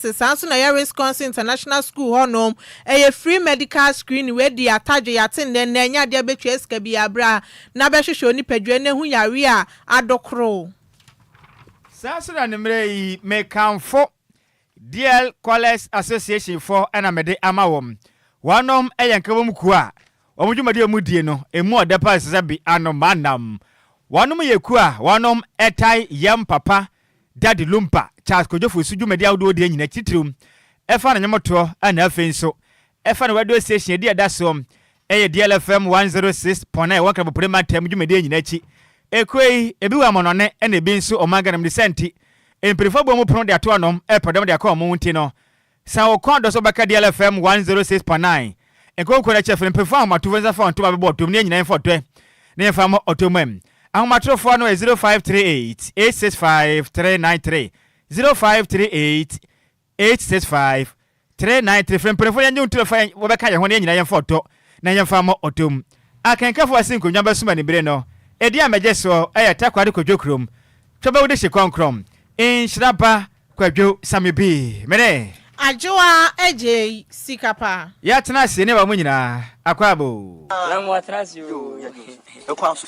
Sanso na ya Wisconsin International School honom a free medical screening where the ataje yatin den nya dia betwa eska bi abra na be hwehwe oni padwa na hu yare a adokro. Sanso na nemre yi me kanfo DLFM Association for enamede amawom. Wanom eyankabom ku a omudwumade omudie no emu odepa sesabi anomanam. Wanom yeku a wanom etai yam papa Daddy Lumba Charles Kojofu sudwumade awdo de nyina titrum efa na nyemoto ana afenso efa na radio station de adasom eye DLFM 106.9 wakabo prema tem dwumade nyina chi ekwei ebiwa monone ena ebi nso omaganam de senti empirifo bo mu prono de ato anom epodem de akọ mo nti no sa okondo so baka DLFM 106.9 enko na chef empirifo amato venza fa onto babebo otom ne nyina infotwe ne yfa mo otomam ahomatrofo no 0538 865 393 0538 865 393 frempirifo yanyu ntrefa wobeka ye ho ne nyina yemfoto na yemfa mo otom akankafo asinko nyamba suma ne bire no edi amejeso takwade kodwokrom twoba wode hyekonkrom Nhyiraba Kwadwo Sammy B mene Adwoa Agyei Sikapa ya tena se ne ba mu nyina akwabo na mo atrasi o ekwaso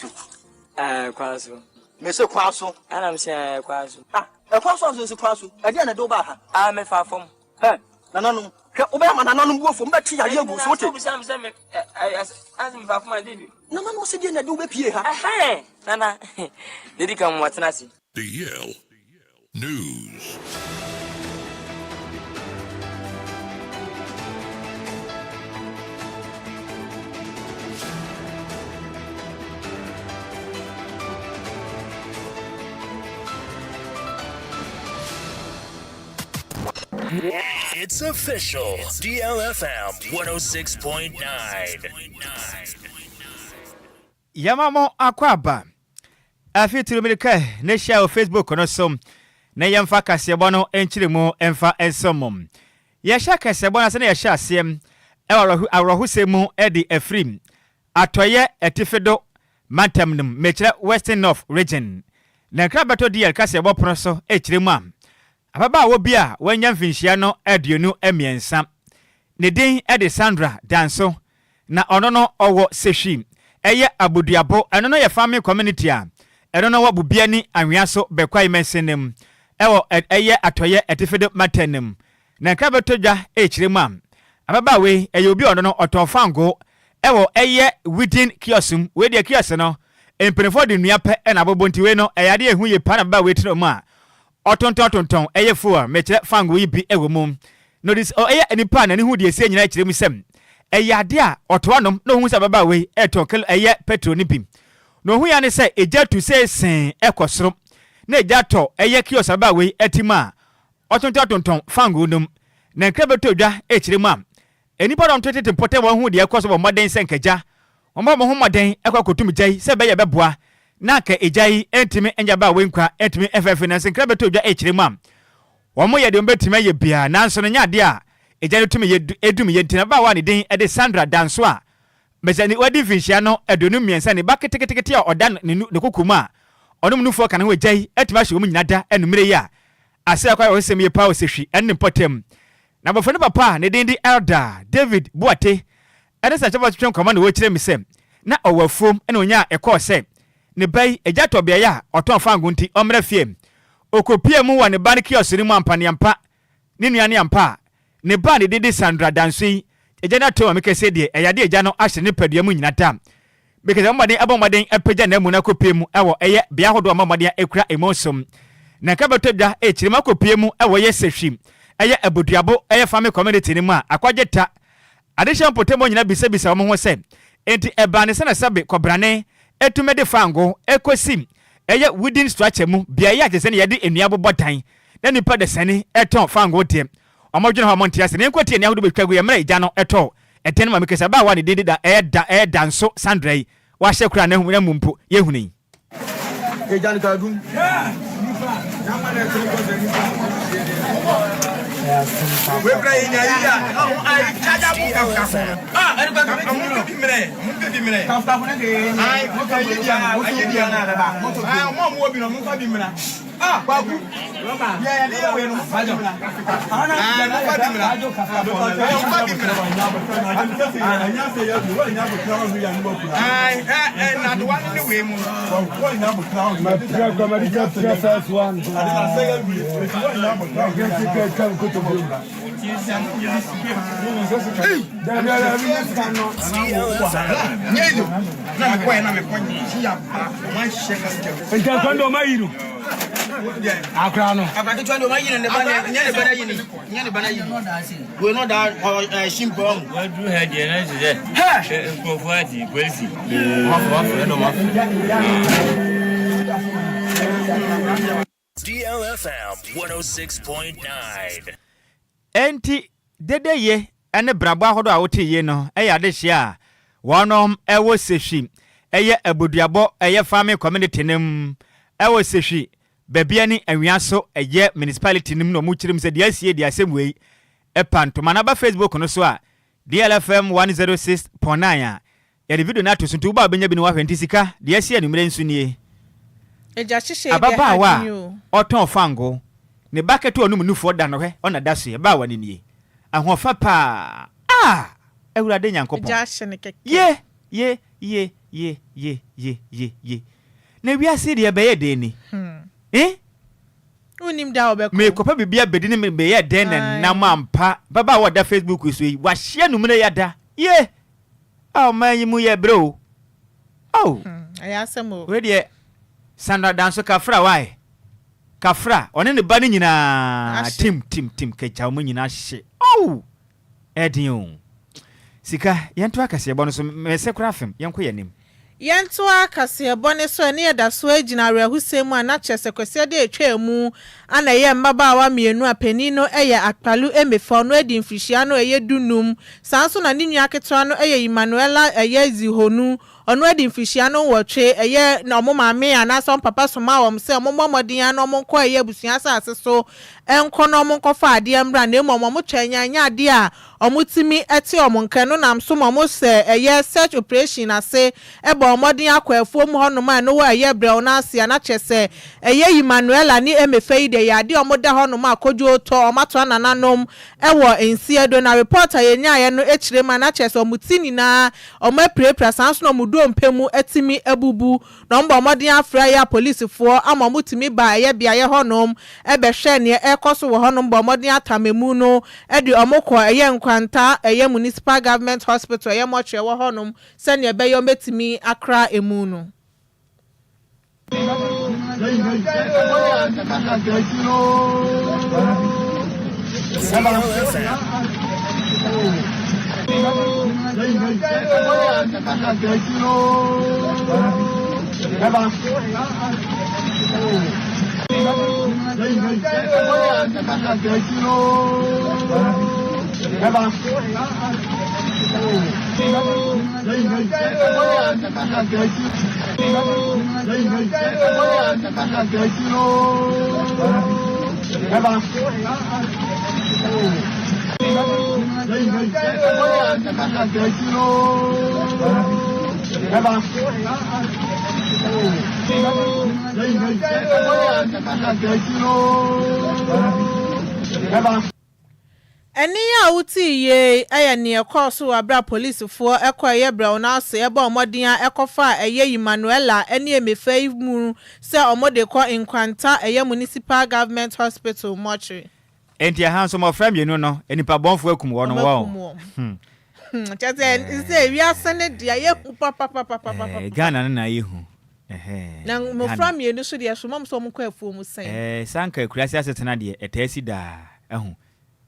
kwaso mese kwaso ana mse kwaso ekwaso so kwaso ade na do ba ha me fa fom nananu hwe oba ma nananu bu fom beti ya yegu so te me azim fa fom ade nananu se die na do be pie ha nana dedi kam mo atrasi DL News. It's official. DLFM 106.9. Yamamo akwaba afitru milika ne share Facebook no som na yemfa kasebo no enchiremu emfa ensomom ya sha kasebo na se na ya sha asem awrohusemu edi afrim atoye etifedo mantamnum mechira Western North region na krabato DL kasebo proso echiremu am ababa wo bia wanya mfinhia no aduonu emiensa ne din edi Sandra Danso na ono no owo sehwi eye abuduabo eno no ye family community a eno no wabubia ni anwiaso bekwai mensenem ewo eye atoye etifedo matenem na krabatodwa echiremu am ababa we eye obi ono no otonfango ewo eye within kiosum we de kios no empenfo de nuape na abobonti we no eyade ehu ye pa na baba we tino mu a otonton eye fo mechire fango yi bi ewo mum notice eye enipa na ne hu de ese nyina chiremu sem eyade a otoanom no hu sa baba we etonkel eye petro ni bim no hu ya ne se eja tu se sen ekosoro na eja to eye kios baba we etima otonton fango num na nkrebetodwa echiremu am enipa don tete pote wo hu de ekoso bo moden senkaja omo mo hu moden ekwakotum jai se be ye beboa na ka ejai entimi enjaba wenkwa entimi FF na senkrabetodwa echiremu am womo ye de mbetimi ye bia nanso no nya de a ejai tumi ye edum ye ntina ba wa ne den ede Sandra Danso a mesani wadi finhia no edonu miensa ne baketekete a oda ne kokuma onum nufo kan ho ejai etima hye wo nyinada enumere ya ase akwa wo sem ye pa wo sehwi enne potem na bofo ne papa ne den di Elder David Buate ede sa chaba twetwe komanda wo kire mi sem na owafom ene onya ekose ne bai eja tobia ya oton fangu nti omra fiem okopie mu wa ne ban kiosiri mu ampane ampa ne nuane ampa ne ban de didi Sandra Danso eja na to amekese de eyade eja no ahye ne padua mu nyina tam because abomaden epeja na mu na kopie mu ewo eye bia hodo amamoden ekura emosom na kabatodwa echirima kopie mu ewo ye sehwim eye abuduabo eye family community ni mu a akwageta addition potemo nyina bisa mo ho se enti ebane se na sabe kobrane etumede fango ekosim eye within structure mu bia ya jese ne yede enuabo botan na nipa de sane eton fango tem omodwene ho montia se ne nkwati ene ahodo betwago ye mra eja no eto eten ma mekesa ba wa ne didi da Danso Sandra yi wa hye kura na hu na mumpo ye huni eja ni kadum Akrano. Abati twando mayine ne bana nyane bana yini. Nyane bana yini. We no da shimpom. We do head ye na je. Ha! Nkofati kwesi. Wafu no wafu. DLFM 106.9. Enti dede ye ene brabo ahodo a wote ye no eya de hia wonom ewo sehwi eye abuduabo eye farming community nim ewo sehwi babia ni anwiaso eye municipality nim no mu kirim se de asie de asemwei epantoma na ba Facebook no so a DLFM 106.9 a ya de video na to suntu ba benya bi ni wa hwenti sika de asie anumre nsu nie eja hihye de ababa wa oton fango ne bucket onum nufo da no hwe ona da so ye ba wa ne nie ahofa pa ewurade nyankopon eja hye ne keke ye na wiase de be ye de ni unim da obeko me kopa bibia bedi ne me be ye de na mampa baba wa da Facebook so yi wa hye numre ya da ye man mu ye bro ayasemo we de sanda danso kafra wai kafra one ne ba ne nyina tim kecha mu nyina hye edin sika yento akase bo no so mese kura fem yenko yanim yento akase bo ne so ne yeda so agina rahusem ana chese kwese de etwa mu ana ye mbaba wa mienu apani no eye akpalu emefo no edi mfihia no eye dunum sanso na ne nua ketewa no eye Emmanuela eye zihonu ono edi mfihia no wotwe eye na omomame ana so papa soma wom se omomodin ana omonko eye busua asase so enko no omonko fa ade amra na emom twanya ade a omutimi eti omonka no nam so momo se eye search operation ase ebe omodin akwafuo mu hono ma no wa eye brew na ase ana chese eye Emmanuela ni emefei de ya ade omoda hono ma kodwo to omato anananom ewo ensiedo na reporter yenya ye no echire ma na chese omutini na omaprepra sanso no do mpemu etimi ebubu no mbo modin afra ya police fo ama mutimi ba ye bia ye honom ebe hwe ne ekoso wo honom mbo modin atamemu no edi omokọ eye nkwanta eye municipal government hospital eye mochwe wo honom se ne ebe yo metimi akra emu no eni ya uti ye aya ne ekoso abra police fo ekoye bra na so ebe omodin ekofa eye Emmanuela eni emefei mu se omode ko Enkwanta eye municipal government hospital mortuary enti ahanso mo fra mienu no enipa bonfo akum wo no wo Chase say we are send dia ye papa Ghana na yehu na mo fra mienu so dia so mom so mo kwa afuo mu sen sanka kurasi asetena de etasi da ehu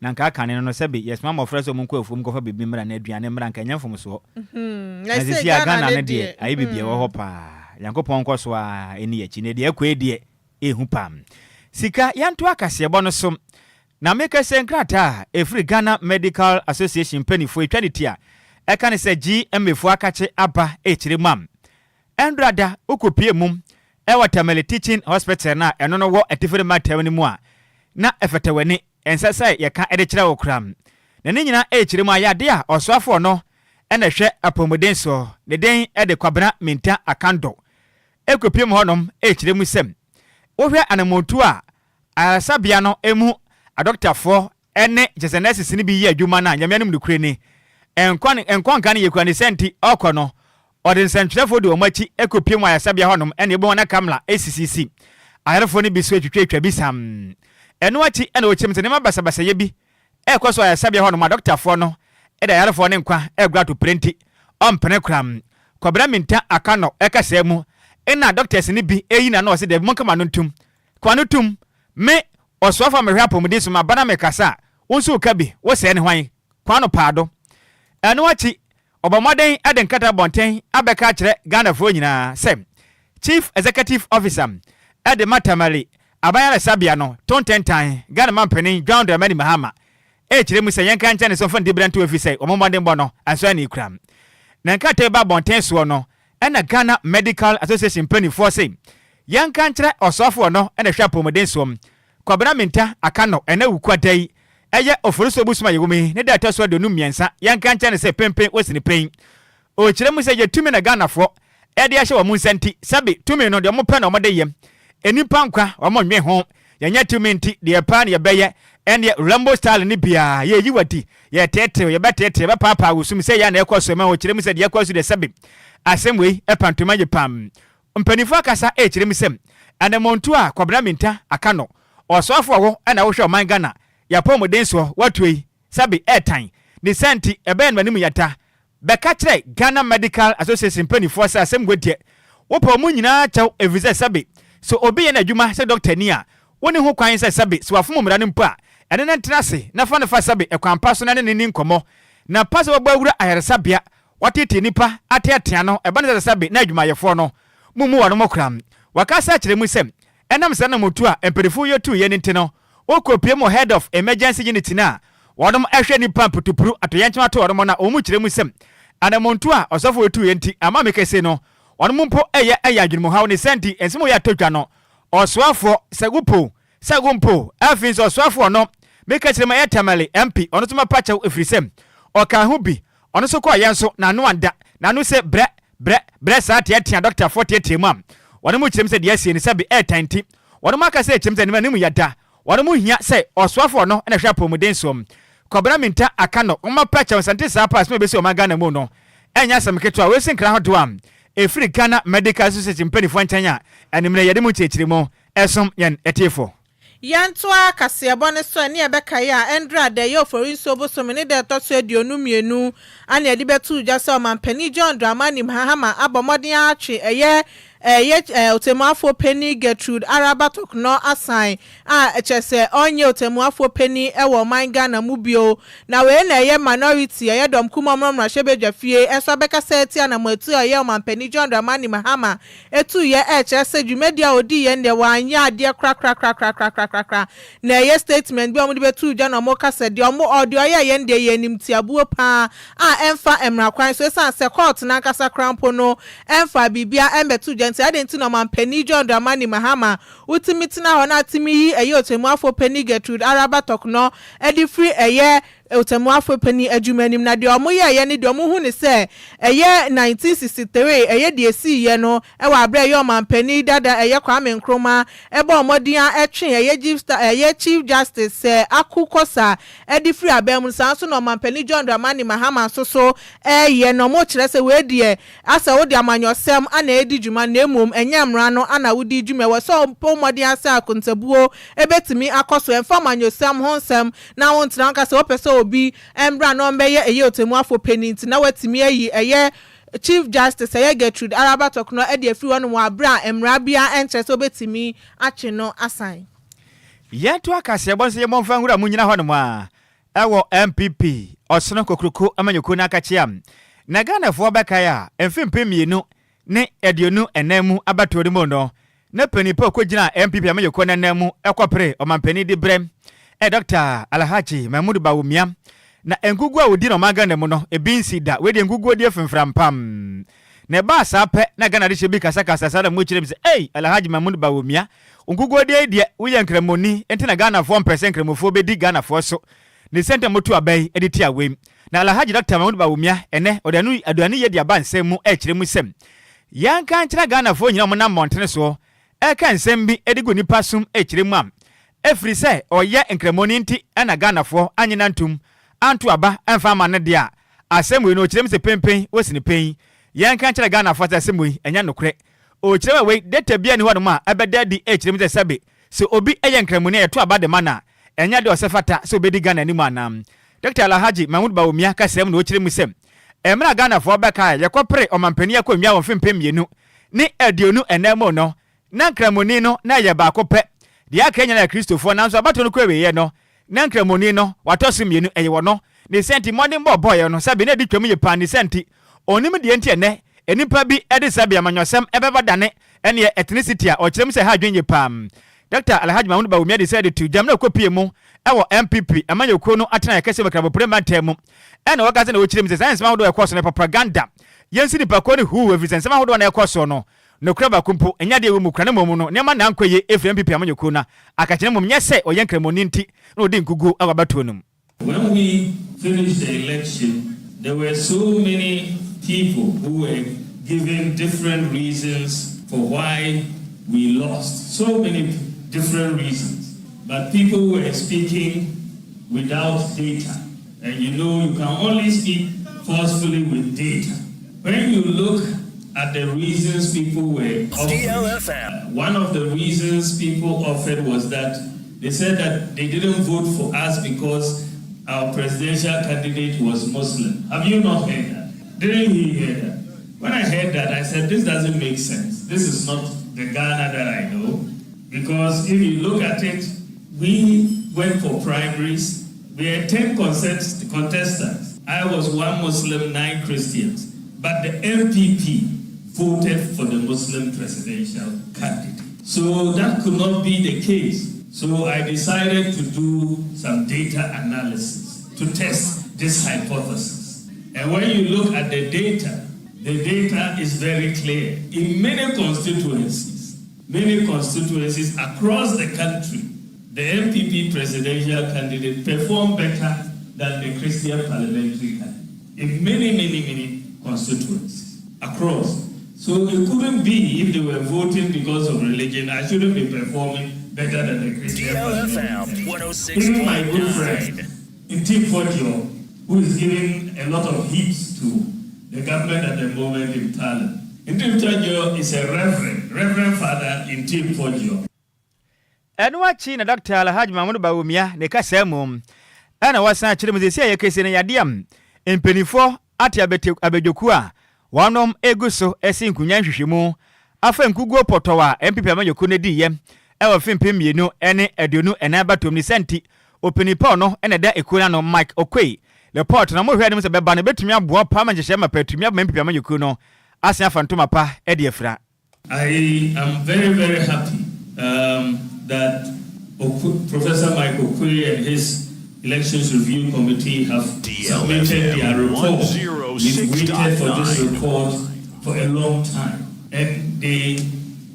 na nka kane no sebe yes mama frɛ so mo kwa afuo mo kofa bibi mra na aduane mra nka nyamfo mo so na say Ghana na de ayi bibi wo ho pa yankopɔn kɔ so a eni yachi ne de akwa de ehu pam sika yanto akase bo no so na meka senkrata efri Ghana Medical Association penifo etwaditi a eka ne se GMF akache aba echire mam endrada ukopie mum e watermelon teaching hospital na eno no wo etifere matem ni mu a na efetewani ensasa yɛka ede kyerɛ wo kram na ne nyina kyerɛ mu ayade a ɔsoafo no ɛna hwɛ apɔmuden so ne den ede kwabena minta akando ekopiem honom kyerɛ mu sɛm wohwɛ anamontu a asabia no emu adoctafo ene jesenesis ni bi yi adwuma na nyamianum ne kure ni enkwan kan yekura ne senti okono ode nsentwerefo de omachi ekopiem ayasabia honom ene ebo na kamla ACCC ayarefo ne bi so atwitwa bi sam eno achi ene ochim se ne mabasabasa ye bi ekoso ayasabia honom adoctafo no ede ayarefo ne nkwa egura to prenti ompene kram kwabra minta akano ekasa mu ena doctors ni bi eyi na no se de monkama no ntum kwa no tum me osoafa me hwa apomudi so mabana me kasa wonso ka bi wo se ne hwan kwa no paado eno achi obamoden ade nkata bonten abeka kire Ghana fo nyina sem Chief Executive Officer ade matamali abayara sabia no tontentan Ghana mampeni John Dramani Mahama kire mu se yenka nche ne so fandi branto ofi se omomoden bo no anso ani kram na nkata ba bonten so no ena Ghana Medical Association penny for say yenka nche osofo no ena hwa apomuden so kwabena minta akano ena wukwadai eye ofuruso busuma yegumi ne data so de numiensa yanka nche ne se pempen wosini pen o kire mu se ye tumi na Ghana fo e de ahye wo mu nsenti sabi tumi no de mo pe na mo de yem enipa nkwa wo mo nwe ho yenya tumi nti de pa na ye beye ene Rambo style ni bia ye yiwati ye tete ye betete be papa wusum se ya na ekoso ma o kire mu se de ekoso de sabi asemwe e pantoma ye pam mpanifu akasa e kire mu sem anamontu a kwabena minta akano osofo wo na wo hwe oman Ghana ya pomuden so watui sabi airtime ni senti ebe en manim yata beka kire Ghana Medical Association penny for say asem godie wo pomu nyina chaw evise sabi so obi ye na adwuma se doctor ni a woni ho kwan se sabi so afom mra ne mpa ene na ntrase na fa ne fa sabi ekwanpa so na ne ni nkomo na pa se wo bawura ayaresabia watete nipa ateatea no eba ne sabi na adwuma yefo no mumu wano mokram wakasa kire mu sem enam se na motu a emperifu yetu ye nintino okopiem head of emergency unit na wodom ehwe ni pump tupuru atoyanchima to wodom na omu kire mu sem anamontu a osofo wetu ye nti ama mekese no wodom mpo eye adwinmu hawo ne senti ensimo ya totwa no osoafo sagumpo afin so osoafo no mekese ma yatamale MP ono tuma pacha efrisem oka hu bi ono so kwa yenso na no anda na no se bre sa tia doctor 40 mu am wodom mu kire mu se de asie ni sabi airtime wodom aka se kire mu se ni mu yada wanu hia se oswafo no na hwa pomuden som kwabena minta akano oma pacha sante sa pass me besi o magana mu no enya samketo a wesi nkra hodo am efiri Ghana Medical Association penifo ntanya animre yede mu chechiri mu esom yen etiefo yantoa kasebo ne so ne ebeka ya endra de yo forinso bosom ne de toso aduonu mienu ane edi betu jase o mampani John Dramani Mahama abomoden atwe otemuafo penny Gertrude Araba Tokno asan echese onye otemuafo penny ewo man Ghana mubio na we na ye minority ye dom kuma momra shebedwafie enso beka seti na matu ye mampani John Dramani Mahama etu ye echese dwumedia odi ye nde wanya ade kra na ye statement bi omudi betu ja na moka se de omo audio ye nde ye nimtiabuo pa emfa emra kwan so esan se court na nkasa krampo no emfa bibia embetu nti adenti no mampani John Dramani Mahama utimitina ho na atimi yi eye otemuafo penny Gertrude Araba Tokno edi free eye otemuafo penny adwumanim na de omo ye ne de omo hu ne se eye 1963 eye de esi ye no ewa abre ye mampani dada eye Kwame Nkrumah ebe omodian etwe eye Chief Justice akukosa edi free abem sanso no mampani John Dramani Mahama so eye no mo kire se we de asa wo de amanyosem ana edi dwuma na emom enyamra no ana wudi dwuma we so pomodian asa akontabuo ebetimi akoso emfa amanyosem honsem na wontra nka se opese obi embra no mbeye eye otemuafo penint na watimi ayi eye Chief Justice eye Gertrude Araba Tokno edi afri wonu wa bra emra bia enche so betimi ache no asan yeto akase bonse ye monfa hura munyina hono ma ewo MPP osono kokruko amanyoko na akachiam na Ghana fo beka ya emfimpe mienu ne edionu enamu abatori mu no na panipa okogina MPP amanyoko na enamu ekopre omampani di brem Dr. Alhaji Mahmoud Bawumia na engugu a odi no Ghana mu no ebinsi da we de engugu odi afemframpam ne ba sa pe na Ghana de shebi kasa sa na mo kyerem se Alhaji Mahmoud Bawumia unkugo de uye nkremoni enti na Ghana 4% nkremofo be di Ghana fo so ne sente motu abai editi awem na Alhaji Dr. Mahmoud Bawumia ene odanu aduani ye dia bansem mu kyerem sem yanka nkyere Ghana fo nyina mo na montene so eka nsem bi edigo nipa sum kyerem am efri se oye nkremoni nti na Ghana fo anyina ntum antu aba emfa ma ne dia asem we no kyerem se pempen wosini pen yanka nkyere Ghana fo asem we enya nokre o kyerem we data bia ni hono ma abeda di kyerem se sabe so obi eye nkremoni eto aba de mana enya de osefata so obedi Ghana ni mu anam Dr. Alhaji Mahmoud Bawumia kasem no kyerem sem emra Ghana fo beka yakopre omampani akwamia won fempem mienu ni aduonu enemo no na nkremoni no na ye ba kope dia Kenya na Kristofo na nso abato no kwewe ye no na nkremoni no watoso mienu eye wono ne senti modern boy no sabe na di twam ye pan ne senti onim de enti ene enipa bi ede sabe amanyosem ebeba dane ene ethnicity a okyerem se ha dwen ye pam Dr. Alhaji Mahmoud Bawumia decided to jam na kopie mu ewo MPP amanyoko no atena yakese makrabo parliament mu ene wagaze na okyerem se science mahodo ekoso ne propaganda yensi ni pakoni hu evidence mahodo na ekoso no no kraba kumpo enya de mu kra na momu no nema na ankoye efre MPP amanyoko na akachene mum nyese oyenkremoni nti na odi nkugu awabatonum. When we finished the election, there were so many people who were giving different reasons for why we lost. So many different reasons. But people were speaking without data. And you can only speak forcefully with data. When you look at the reasons people were offering, DLFM. one of the reasons people offered was that they said that they didn't vote for us because our presidential candidate was Muslim. Have you not heard that? Didn't you hear that? When I heard that, I said, this doesn't make sense. This is not the Ghana that I know. Because if you look at it, we went for primaries. We had 10 contestants. I was 1 Muslim, 9 Christians. But the MPP voted for the Muslim presidential candidate. So that could not be the case. So I decided to do some data analysis to test this hypothesis. And when you look at the data is very clear. In many constituencies across the country, the MPP presidential candidate performed better than the Christian parliamentary candidate. In many constituencies across. So it couldn't be if they were voting because of religion, I shouldn't be performing better than the Christian DLFM 106.9. Even my good friend Nhyiraba Kwadwo, who is giving a lot of heat to the government at the moment in Thailand. Nhyiraba Kwadwo is a reverend father in Nhyiraba Kwadwo. Adwoa Agyei na Dr. Alhaji Mahmoud Bawumia ne kasem ana wasan kyerem se sia yekese ne yadem empenifo ate abedwoku a wanom eguso esi nkunya hwehwemu afa nkugo potowa MPP amanyoko ne diye ewa fimpem mienu ene aduonu ena batom ni senti openipa no ene da ekura no Mike Okwei report na mo hwe anim se beba ne betumi aboa pa manjehye mapatumi aba MPP amanyoko no asen afantoma pa e de afra. I am very happy that Professor Mike Okwei and his Elections Review Committee have submitted their report. We've waited for this report for a long time, and they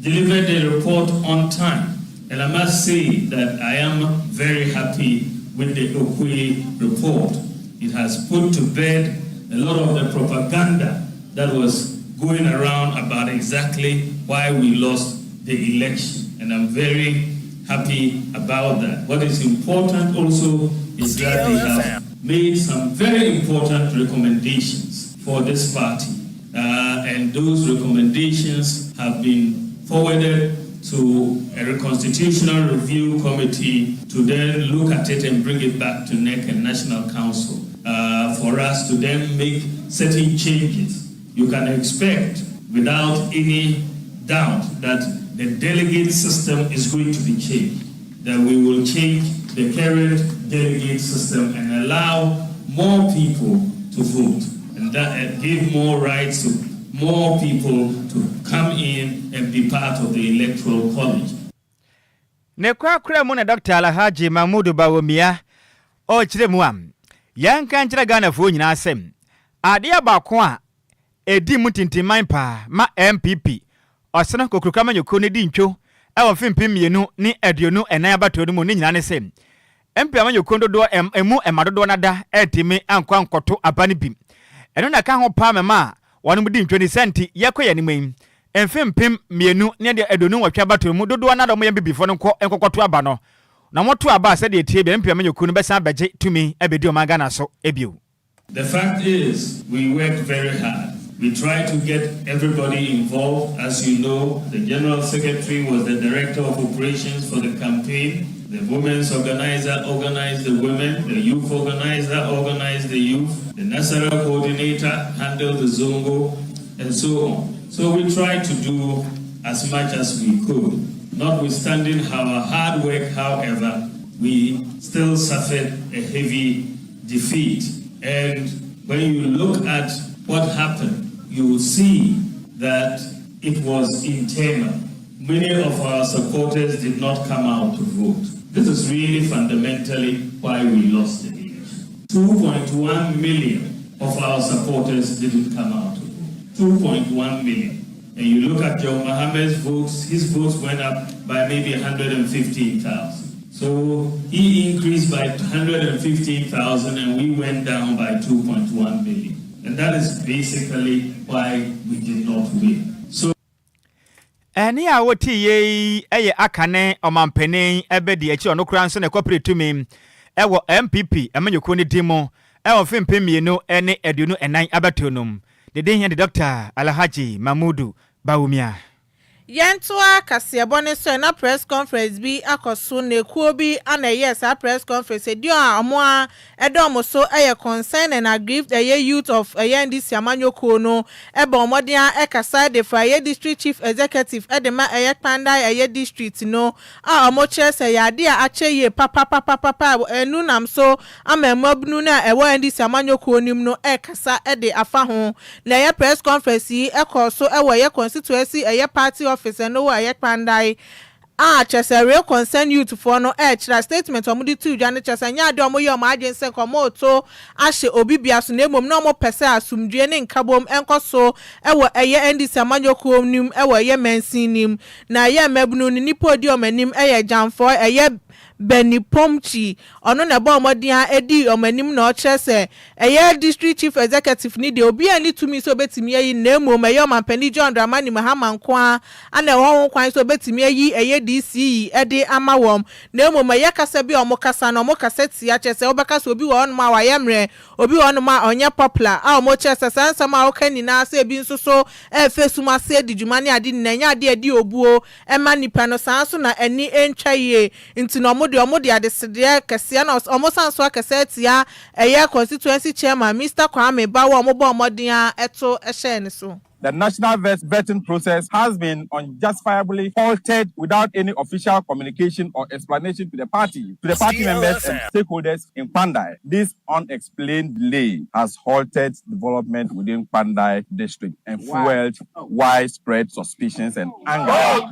delivered the report on time. And I must say that I am very happy with the Okwei report. It has put to bed a lot of the propaganda that was going around about exactly why we lost the election. And I'm very happy about that. What is important also is that they have made some very important recommendations for this party. And those recommendations have been forwarded to a constitutional review committee to then look at it and bring it back to NEC and National Council for us to then make certain changes. You can expect without any doubt that the delegate system is going to be changed, that we will change the current delegate system and allow more people to vote, and that give more rights to more people to come in and be part of the electoral college. Ne kwa mu na Dr. Alhaji Mahmoud Bawumia o kyeremu am yanka nkyere Ghana fo nyina asem ade abako a edi mutintiman pa ma MPP osena kokrukama nyoko ne di ntwo e wo fimpim mienu ni aduonu enan abato no mu ni nyina ne se MP amanyoko dodo emu emadodo nada etimi ankwa nkoto abane bim eno na ka ho pa mema wonu mu di ntwo ni senti yekoye ni mem emfimpim mienu ne de aduonu watwa abato mu dodo nada mo yem bibifo no enkokoto aba no na moto aba se de tie be MP amanyoko no besa beje tumi ebedi o magana so ebio. The fact is, we worked very hard. We tried to get everybody involved. As you know, the General Secretary was the Director of Operations for the campaign. The Women's Organizer organized the women. The Youth Organizer organized the youth. The National Coordinator handled the Zongo, and so on. So we tried to do as much as we could. Notwithstanding our hard work, however, we still suffered a heavy defeat. And when you look at what happened, you will see that it was internal. Many of our supporters did not come out to vote. This is really fundamentally why we lost the election. 2.1 million of our supporters didn't come out to vote. 2.1 million. And you look at John Mohammed's votes, his votes went up by maybe 115,000. So he increased by 115,000 and we went down by 2.1 million. And that is basically why we did not win. So Eni a woti ye eye akane omampene ebedi echi onokura nso ne corporate tumi ewo MPP amanyoko ne dimo ewo fimpem mienu ene aduonu enan abatonum de den here the Dr. Alhaji Mamudu Bawumia. Yentua Kasiabone so na press conference bi akoso na ekuo bi ana yes a press conference edio amoa edomo so eye concern and aggrieved the youth of Yendi Siamanyoko no ebe omodia ekasa de Fraye district chief executive edema eye panda eye district no a omoche se yade a acheye papa enu nam so amemabnu na ewo Yendi Siamanyoko nim no ekasa ede afa ho na eye press conference yi ekoso ewo ye constituency eye party office no wa ye pandai chese real concern youth for no chira statement omudi tu dwane chese nya de omo ye omo agency komo to ahye obibia so na emom na omo pese asumdue ne nkabom enkoso ewo eye ndc amanyoko nim ewo ye mensin nim na ye mabunu ni nipo omanim eye jamfo eye Beni Pomchi ono na ba omodia edi omanim na ochese eye district chief executive ni de obi ani tumi so betimi yi na emom eye omampani John Dramani Mahama nkwa ana ho kwan so betimi yi eye DC ede amawom na emom eye kasa bi omokasa na omokasa tia chese obakasa obi wo onma wa yemre obi wo onma onye popular a omochese sansama okani na ase bi nsoso efesuma se dijumani adi na nya ade edi obuo ema nipa no sanso na eni entwaye nti no de adesede kese na omosanso akese tia eye constituency chairman Mr. Kwame Bawo omobo omodin eto ehye so. The national vetting process has been unjustifiably halted without any official communication or explanation to the party members and stakeholders in Pandai. This unexplained delay has halted development within Pandai district and fueled widespread suspicions and anger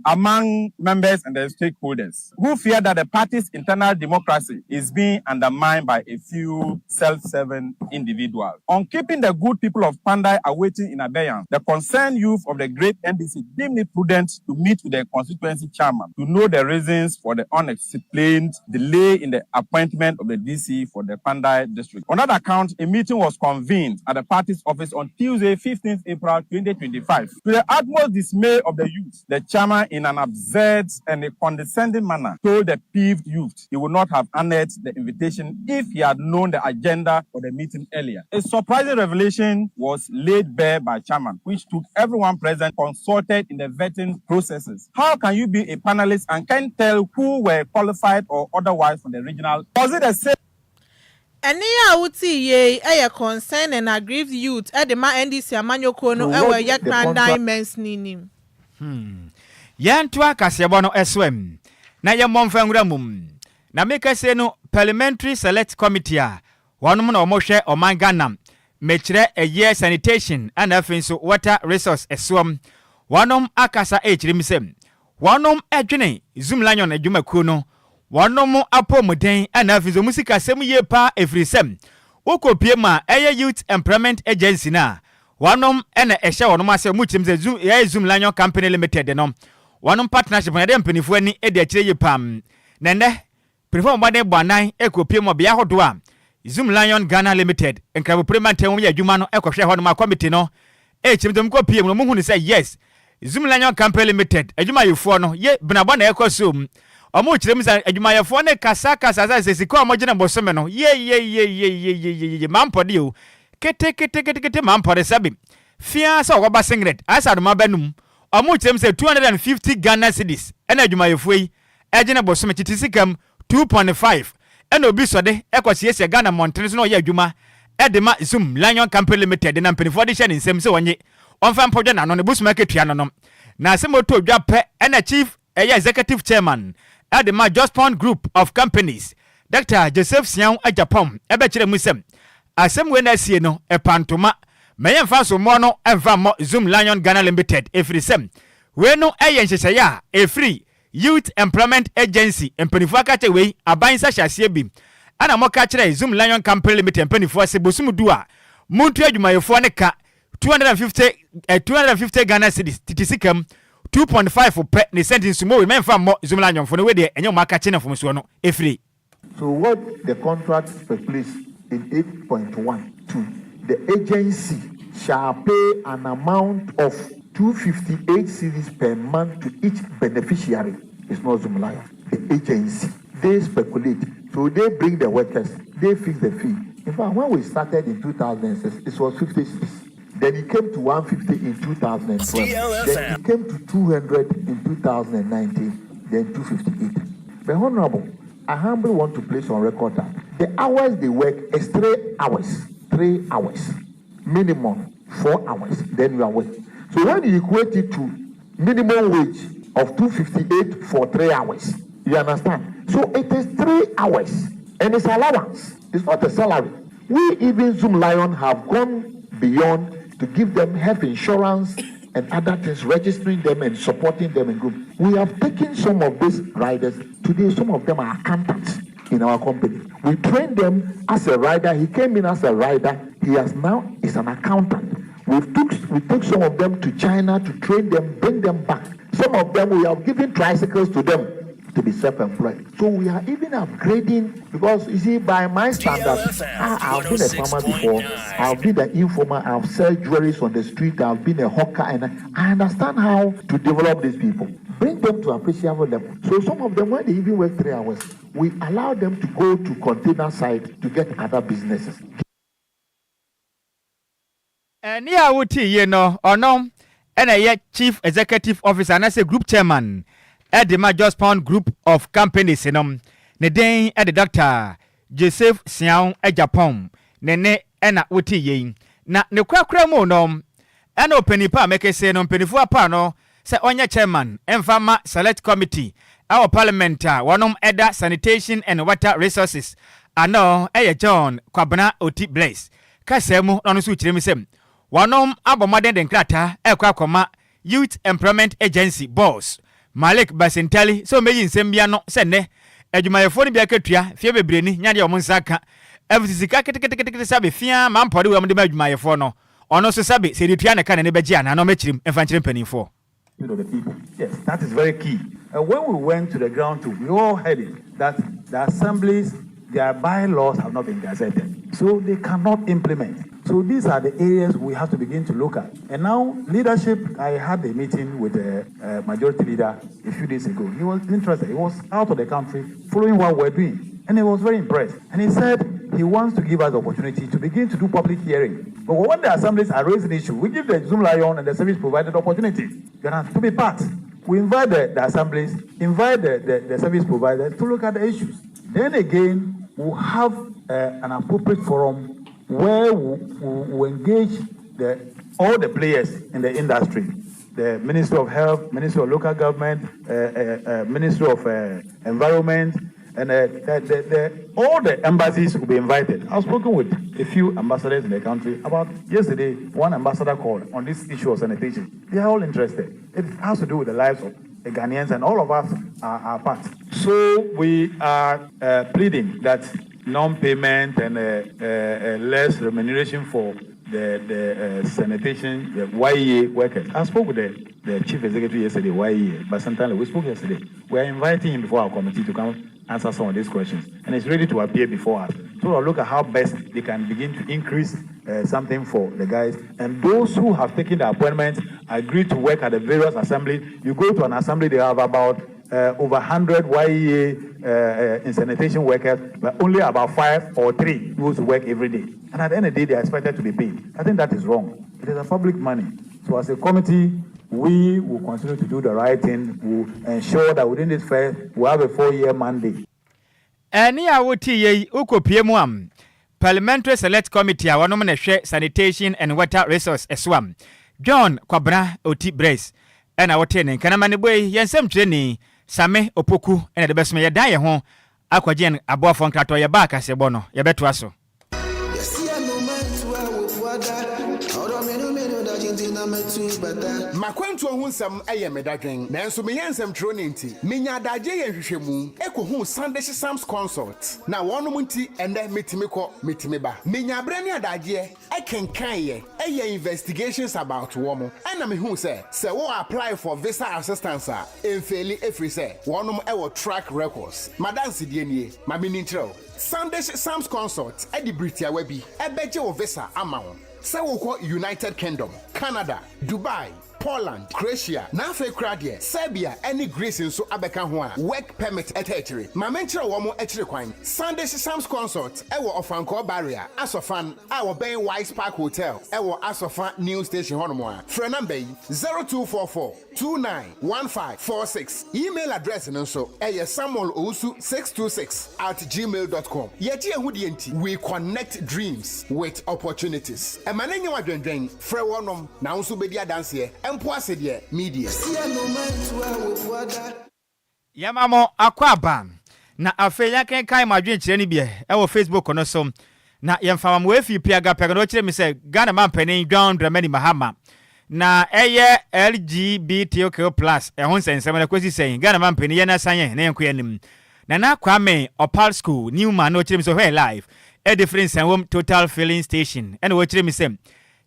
among members and their stakeholders who fear that the party's internal democracy is being undermined by a few self-serving individuals. On keeping the good people of Pandai awaiting in abeyance, the concerned youth of the great NDC deemed it prudent to meet with the constituency chairman to know the reasons for the unexplained delay in the appointment of the DC for the Pandai district. On that account, a meeting was convened at the party's office on Tuesday, 15th April 2025. To the utmost dismay of the youth, the chairman, in an absurd and a condescending manner, told the peeved youth he would not have honored the invitation if he had known the agenda for the meeting earlier. A surprising revelation was laid bare by chairman, which took everyone present consulted in the vetting processes. How can you be a panelist and can't tell who were qualified or otherwise from the regional? Was it the same? Any awuti ye eye concern and aggrieved youth edema NDC amanyoko no ewe yakpanda immense ninim. Yantua Kasiabano SWM na ye momfangura mum na make say no parliamentary select committee wanum na omhwe omanganam mechire eye sanitation and afinso water resource eswam wanum akasa echirimsem wanum edwene zoom lanyon adwumakuo no wanum apomuden and afinso musika sem ye pa efrisem okopie ma eye youth employment agency na Wanom ene ehye wonom ase mu chim ze Zoom Lion Company Limited no. Wanom partnership na dem penifo ani e de akire ye pam. Nende prefer mbade bwanan ekopie mo bia hodo a Zoom Lion Ghana Limited enkrabo prement enwo ya adwuma no ekohwe ho no ma committee no chim dem kopie mo mu hu ni say yes Zoom Lion Company Limited adwuma yefo no ye benabo na ekosom omo kirem say adwuma yefo ne kasa say sika omo gina bosome no ye mampode o kete mampode sabi fia sa ogoba singlet asa do mabanum omo kirem say 250 Ghana cedis ena adwuma yefo yi agina bosome kitisikam 2.5 ena obi sode ekosiesie Ghana montene so no ye adwuma edema Zoom Lion Company Limited na mpenifo de hye ne nsem se wonye onfa mpodwe na no ne busuma ketua no na asemoto odwa pe ena chief executive chairman edema Jospond Group of Companies Dr. Joseph Sian Ajapom ebe kire musem asem we na sie no epantoma meyen fa so mo no emfa mo Zoom Lion Ghana Limited efrisem we no nhyehyeye a efri Youth Employment Agency mpenifo akache we abansa hyasie bi ana mo ka kire Zoom Lion Company Limited mpenifo se bosum du a muntu adwumayefo ne ka 250 Ghana cedis titisikam 2.5 pe ne sentence mo we memfa mo Zoom Lion fo no we de enye mo aka kire fo so no efri. So what the contract stipulates in 8.12, the agency shall pay an amount of 258 cedis per month to each beneficiary. It's not Zoom Lion. The agency, they speculate. So they bring the workers, they fix the fee. In fact, when we started in 2006, it was 56. Then it came to 150 in 2012. DLFM. Then it came to 200 in 2019. Then 258. But Honorable, I humbly want to place on record that the hours they work is 3 hours. 3 hours. Minimum 4 hours. Then we are working. So when you equate it to minimum wage of 258 for 3 hours, you understand? So it is 3 hours and it's allowance. It's not a salary. We even Zoom Lion have gone beyond to give them health insurance and other things, registering them and supporting them in group. We have taken some of these riders. Today, some of them are accountants in our company. We trained them as a rider. He came in as a rider. He is an accountant. We took some of them to China to train them, bring them back. Some of them, we have given tricycles to them to be self-employed. So we are even upgrading, because you see, by my standards, I've been a farmer before, I've been an informer, I've sold jewelries on the street, I've been a hawker, and I understand how to develop these people. Bring them to appreciable level. So some of them, when they even work 3 hours, we allow them to go to container site to get other businesses. Ni a wuti ye no ono ena ye chief executive officer and as a group chairman Edema Jospond Group of Companies enom ne den ede Dr. Joseph Sian Ajapom ne ena wuti ye na ne kwakra mu no ena openipa make say no penifo apa no se onye chairman emfama select committee our parliament wonom eda sanitation and water resources ano eye John Kwabena Oti Blaze kasemu no so kiremi sem wanom abomaden den krata ekwa Youth Employment Agency boss Malik Basentali so meyi nsem bia no se ne adwumayefo ne bia katua fie bebre ni nyade o monsaka FCC ka kete sabe fia mampode we amde adwumayefo no ono so sabe se ritua ne ka ne beji ana no mechirim emfa nchire mpanifo. Of the people. Yes, that is very key. When we went to the ground too, we all heard it, that the assemblies, their bylaws have not been gazetted, so they cannot implement. So these are the areas we have to begin to look at. And now, leadership, I had a meeting with the majority leader a few days ago. He was interested. He was out of the country following what we're doing. And he was very impressed. And he said he wants to give us the opportunity to begin to do public hearing. But when the assemblies are raising issues, we give the Zoom Lion and the service provider the opportunity to be part. We invite the assemblies, invite the service provider to look at the issues. Then again, we'll have an appropriate forum where we engage all the players in the industry, the Ministry of Health, Ministry of Local Government, Ministry of Environment, and all the embassies will be invited. I've spoken with a few ambassadors in the country. About yesterday, one ambassador called on this issue of sanitation. They are all interested. It has to do with the lives of the Ghanaians, and all of us are part. So we are pleading that non-payment and less remuneration for the sanitation, the YEA workers. I spoke with the chief executive yesterday, YEA, but sometimes we spoke yesterday. We are inviting him before our committee to come answer some of these questions, and he's ready to appear before us. So we'll look at how best they can begin to increase something for the guys. And those who have taken the appointment, agreed to work at the various assemblies. You go to an assembly, they have about over 100 YEA in sanitation workers, but only about 5 or 3 who work every day. And at the end of the day, they are expected to be paid. I think that is wrong. It is a public money. So as a committee, we will continue to do the right thing. We will ensure that within this phase, we have a 4-year mandate. Any awoti uko PMM Parliamentary Select Committee a wono na hwe sanitation and water resource eswam John Kwabra Oti Brace ena wote ne kana mane boy yensem treni Same Opoku ena de besme yeda ye ho akwaje Adwoa Fonkrato ye ba kase bo no ye beto aso. Makwantu ohunsam aye medadwen nanso meyensam tronenti menya adaje ye hwehwemu ekohu Sunday Sam's consult na wonom nti ende metimi ba menya brani adaje ekenkan ye investigations about womo ena mehu se wo apply for visa assistance a emfeli efri se wonom ewo track records madansi die nie ma menintrel Sunday Sam's consult edi britia wabi ebeje wo visa amount. Sewoko United Kingdom, Canada, Dubai, Poland, Croatia, Nafe Kradia, Serbia, any Greece in so Apakan work permit etchetry. Mamentra womo etchetry kwine. Sunday Sam's consult, ewo Ofanko barrier, Asofan, our Bay Wise Park Hotel, ewo Asofan New Station Honomoa. Phone 0244 291546. Email address and also Samuel Osu 626@gmail.com. Yeti Hudienti, we connect dreams with opportunities. Emanenye wadwendwen, fre wonom na unsu bedia dance empoase de media. Yamamo akwaba na afe yaken kai madwen kire ni bie e Facebook no so na yemfa mo efi piaga pega no kire mi se Ghana man panin John Dramani Mahama na eye LGBTQ+ ho nsensem na kwesi sen Ghana man panin ye na sanye na yenko yanim na Kwame Opal School Newman no kire mi so highlife a difference and total filling station and wo kire mi se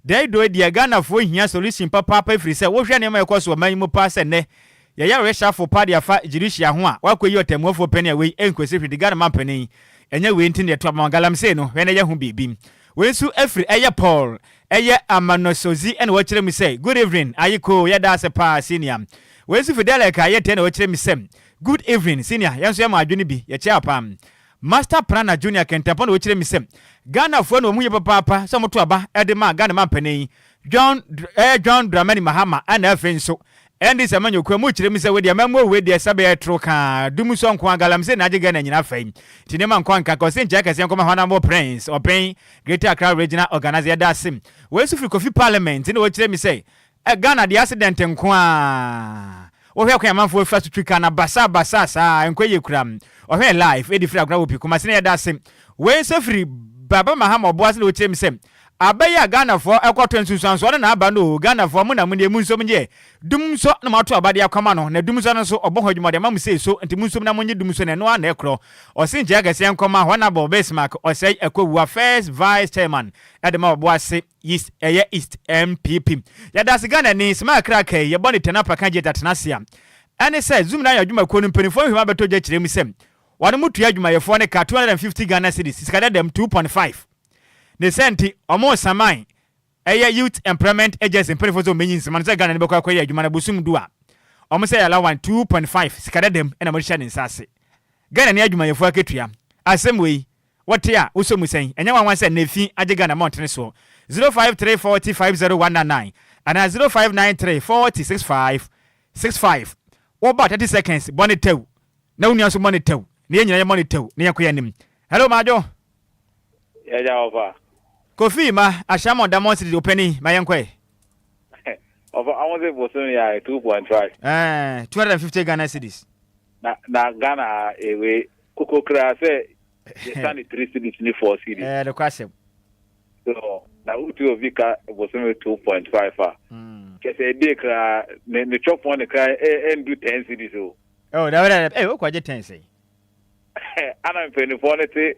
they do the Ghana for hia solution papa free say wo hwe ne ma ekoso man mu pass ne ya resha for party afa judicial ho a wakoyi otemofo pani away enkwesi free the Ghana man pani enya we ntin de to mangalam say no we na ya hu bibi we su afri eye Paul eye amanosozi and wo kire mi say good evening ayiko ya da se pa senior we su fidele ka ye 10 wo kire mi say good evening senior yanso ya ma adwene bi ya chia pam Master Prana Junior Kentapon wo kire mi sem Ghana fo no muye papa so moto aba e de ma Ghana man panin John Dramani Mahama ana afenso endi se manyo kwa mu kire mi se we de mammo we de sabe etro ka dumu so nko agalam se na je Ghana nyina fain tinema nko anka ko se nja kase nko ma hwana mo prince open Greater Accra Regional Organizer da sim we su free coffee parliament ni wo kire mi se Ghana the accident nko a ohwe kwa manfo first trika na basa sa enkoye kuram ohwe live edi free akra opi kuma se na da sim we se free baba Mahama oboase na wo kire mi se abaya Ghana for ekwoto nsusuan so na aba no Ghana for mu na mu de mu nsom je dum so na mato abade akama no na dum so no so obohodwuma de mamu sei so nti mu nsom na munye dum so na no na ekro osinje agase enkoma hona bo Bismarck osai ekowua first vice chairman edema oboase East East MPP ya das Ghana ni sma crack ye boni tenapa kanje tatenasia ane say zoom na adwuma ko no mpanifo hwema beto je kire mi sem wano mutu adwuma yefo ne ka 250 Ghana cedis sikada dem 2.5 ne senti omo saman youth employment agency mpanifo zo menyin sem manze Ghana ne bekwa kwaya adwuma na busum duwa omo say ala 1.5 sikada dem ena mo hye ne nsase Ghana ne adwuma yefo aketua asem wei wote a wo so musen enya wanwan say na fi age Ghana mountain so 0534050199 and 0593406565 wo ba 30 seconds bonitew na unia so bonitew ne nyina ye bonitew ne yakoya nim hello majo ya jawa Kofi ma ashamo demonstrate openi mayenkwe over I want to bosom ya 2.5 250 Ghana cedis na Ghana ewe kokokra say stand 3 cedis ni 4 cedis the question so na utu ovika bosom 2.5 kese dekra ne chop one kra do 10 cedis so that o kwaje 10 say ana mpenifo ne te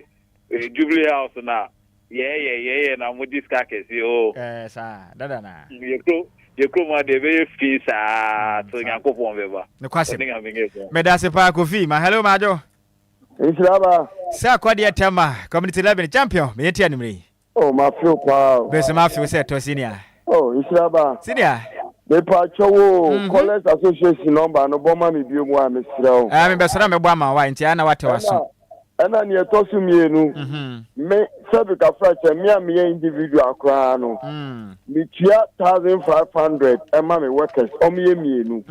Jubilee House na Yeah, na mo discuss yo. Sa, dada na. You come out the very fees so Yakopon Weber. No question. Medase pa Kofi, ma hello Majo. Nhyiraba. Sa Kwadwo Tema, community level champion, me yeti animre. Oh, my feel wow. Bese ma feel say to senior. Oh, Nhyiraba. Senior. Me pa chowo college association number no boma me bio mu a me sira o. Me besora me bo ama wa ntia na wate waso. Ena ne etosu mienu. Me sabi ka fracha me individual akra no. Me tia 1500 ema me workers o me mienu.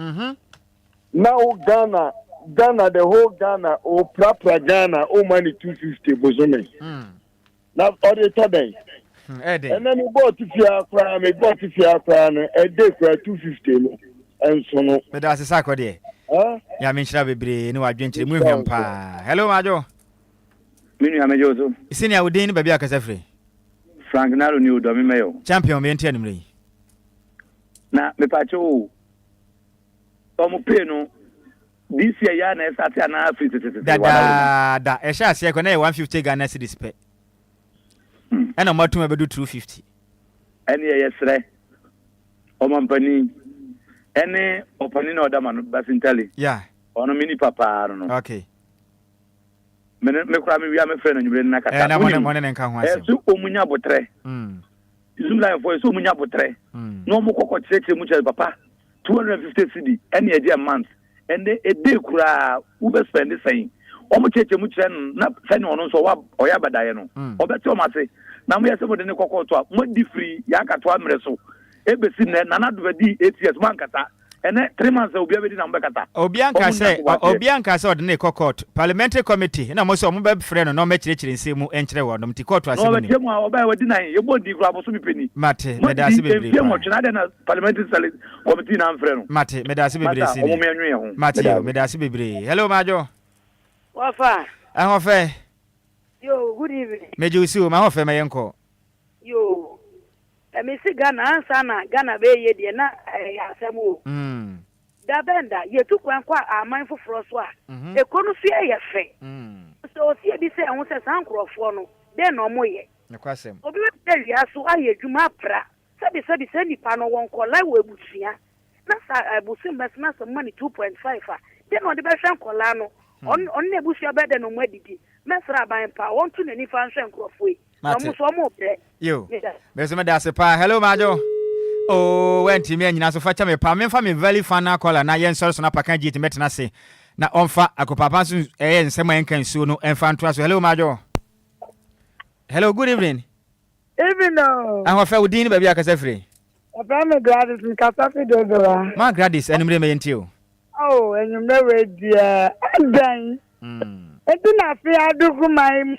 Now Ghana the whole Ghana o proper Ghana o money 250 bozome. Now auditor day. And then we bought if you are crying, we bought if you are crying, a day for 250. And so no. But that's a sack of day. Ya mention bebre no adwenche mu hwem pa. Hello Majo. Minu amejozo. Senior udin baby akasa free. Frank Naro ni udo meyo. Champion me enti animre. Na me pa cho. Omo pe no. This year ya na esate na free tete. Da e sha se ko na 150 Ghana cedis pe. And I'm about to do 250. Any yesre. Omampani. Any opening order man basintali. Yeah. Ono mini papa no. Okay. Me kura me wi am friend no na kata. Na mo ne nka ho asem. Su omunya botre. Zoom life for so omunya botre. No mo kokko cheche mu che papa. 250 cedi any a month. And a day kura u be spend the same. Omo cheche mu chen na sani ono so wa oya badaye no obeti o mase na mo yese mo de ne kokko to mo di free ya ka to amre so ebesi ne na do di 8 years man kata ene 3 months obi abedi na mbe kata obianka se de ne kokko parliamentary committee na mo so mo be free no me chire nsemu enchire wo no mti court asem ni no mo oba wadi na ye bo di kura bo so mi peni mate me da se bebre ye mo tuna de na parliamentary committee na mfre no mate me da se bebre si ni mate me da se bebre hello Majo. Wafa. Ahofe. Yo, good evening. Mejusi o ma hofe me yenko. Yo. Me si Ghana be ye de na asemu. Da benda ye tu kwan kwa aman foforo so a. Ekonu fie ye fe. So si e bi se ehun se san krofo no, de no mo ye. Ne kwasem. Obi be ria so aye dwuma pra. Sabi se nipa no won kola we butua. Na sa busim besna so money 2.5 a. De no de be hwan kola no. On ne busia bede no mwadidi mesra ban pa won tu nani fa nhwe nkrofo yi amu so mo bre yo me so me da se pa hello Majo. Oh wenti me nyina so fa cha me pa me fa me very fan na call na yen sorry so na Apakan git metena se na onfa akopapa so nsema enkan su no enfa nto so hello Majo. Hello, good evening. Evening. Ahwa fa udin ba bia akasa free. Abraham Gladys Nkatafi Dodora. Ma Gladys enumre me yenti o. Oh, and you never dear. And then, it's not fair to go my.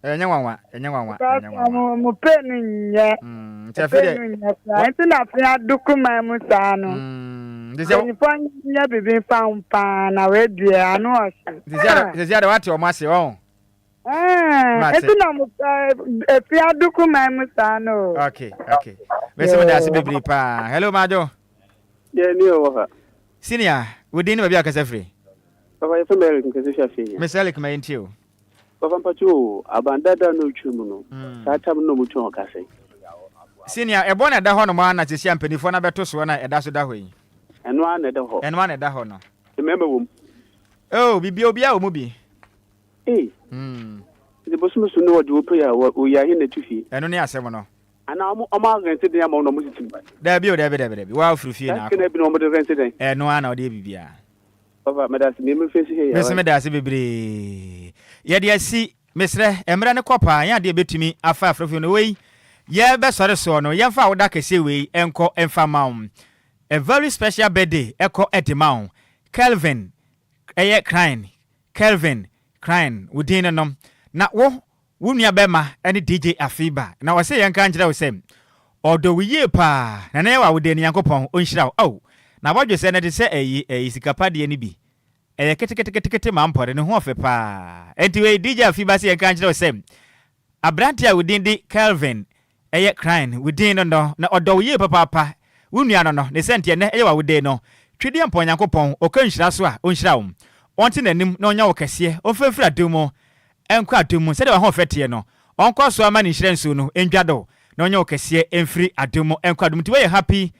Enyanwa. I'm penning yet. It's not fair to go my musano. This is one never been found pan already. I know. This is what you must say. Oh, it's not fair to go my musano. Okay. Let's see the pa. Hello, Majo. Yeah, no. Senior, we didn't be a free. Papa, you're American because you're free. Miss Alec, my intio. Papa, Pacho, Abandada no chumuno. Satam no mucho case. Senior, a bonnet da honor as a champagne for a better one at that way. And one at the home. And one at the honor. Remember, oh, Bibio Mubi. Eh, the boss must know what you pay what we are in the two. And only a 7. And I'm going to the amount of music. There be wow through fear. Can I be on the resident? And no one or Debia. Papa, Madame, face here. Miss Medasi Bibri. Yet, I see, Mr. Emrana Copa, ya dear to me, a far from away. Yeah, best sorry, so no, young fowl that can say we, Enco and Farm. A very special birthday, Echo at the Mount. Calvin, Calvin, crying, within a nom. Not wo. Wunya bema any DJ Afiba. Now I say yan kanjira we same. Although we ye pa na na wa de ni yankopon onhira. Oh. Na what you say na de say Sikapa de ni bi. Kete mampore ne ho ofe pa. Anyway DJ Afiba say yan kanjira we same. Abrantia within the Calvin crying within no na although ye papa. Wunya no ne sente ne wa we de no. Twidi ampon yankopon okanhira so a onhira wo. Onti nanim na onya wo kese. Ofefra domo Enquires said, "I have fete no." onko so ama ni hyirenso no endwado na onye okese emfiri adomo enkwadum ti we happy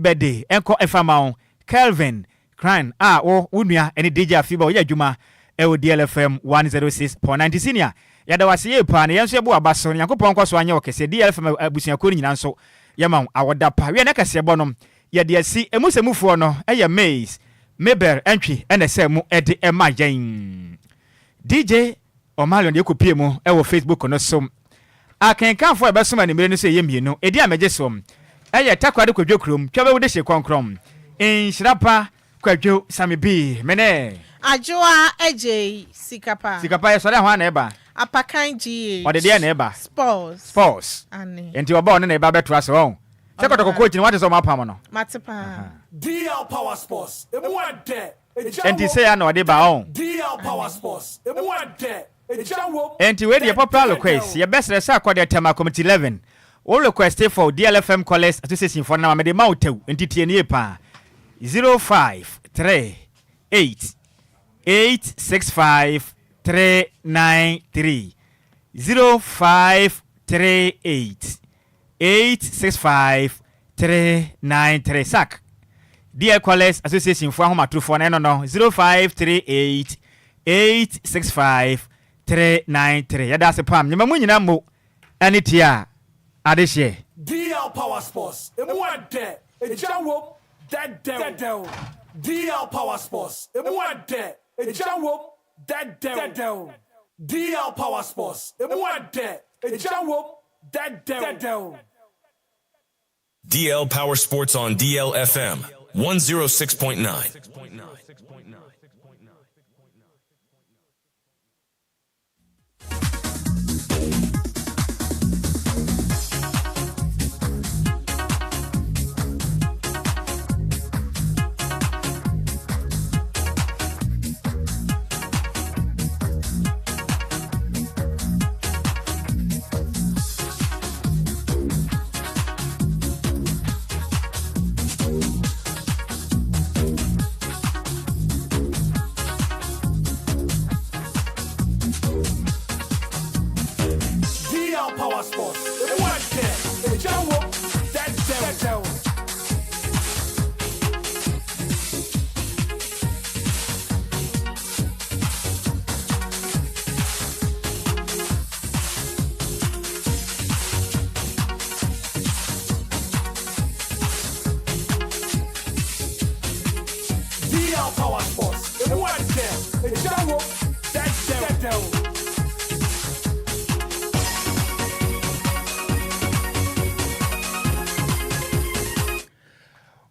birthday enko efamao Kelvin Cran wo unua ene DJ Afiba wo adwuma e DLFM 106.90 senior yada wase ye pa na yenso ebo abaso yakopon kwaso anya okese DLFM abusuako nyina nso yama awoda pa we na kase ebo no yade asi emusemufuo no eye Maze Mebel entry ene se mu ede emayen DJ Omalion de kopie mu e wo Facebook no so akenkanfo ebesoma ne mere no se ye mienu edi amege som eye takwade kwadwo krom twabe wo de hye konkrom Nhyiraba Kwadwo Sammy B mene Adwoa Agyei Sikapa ye sore ho na eba Apakan GH ode de na eba sports ani enti oba one na eba beto ase ho sekotoko coach ni wate so mapam no matepa DL Power Sports emu ade enti say ya na ode ba ho DL Power Sports emu ade enti we the popular request ye best resa akode tema committee 11 all request for DLFM College Association for na me de mautew enti tie ne pa 0538865393 0538865393 sak Dear College Association for Homatru for no 0538865393 yada se pam nyama mu nyina mo anitia adehye DL Power Sports emu ade ejawo dead DL Power Sports emu ade ejawo dead DL Power Sports emu ade ejawo dead DL Power Sports on DLFM 106.9. Power Sports emu ade ejawo dead DL Power Sports emu ade ejawo dead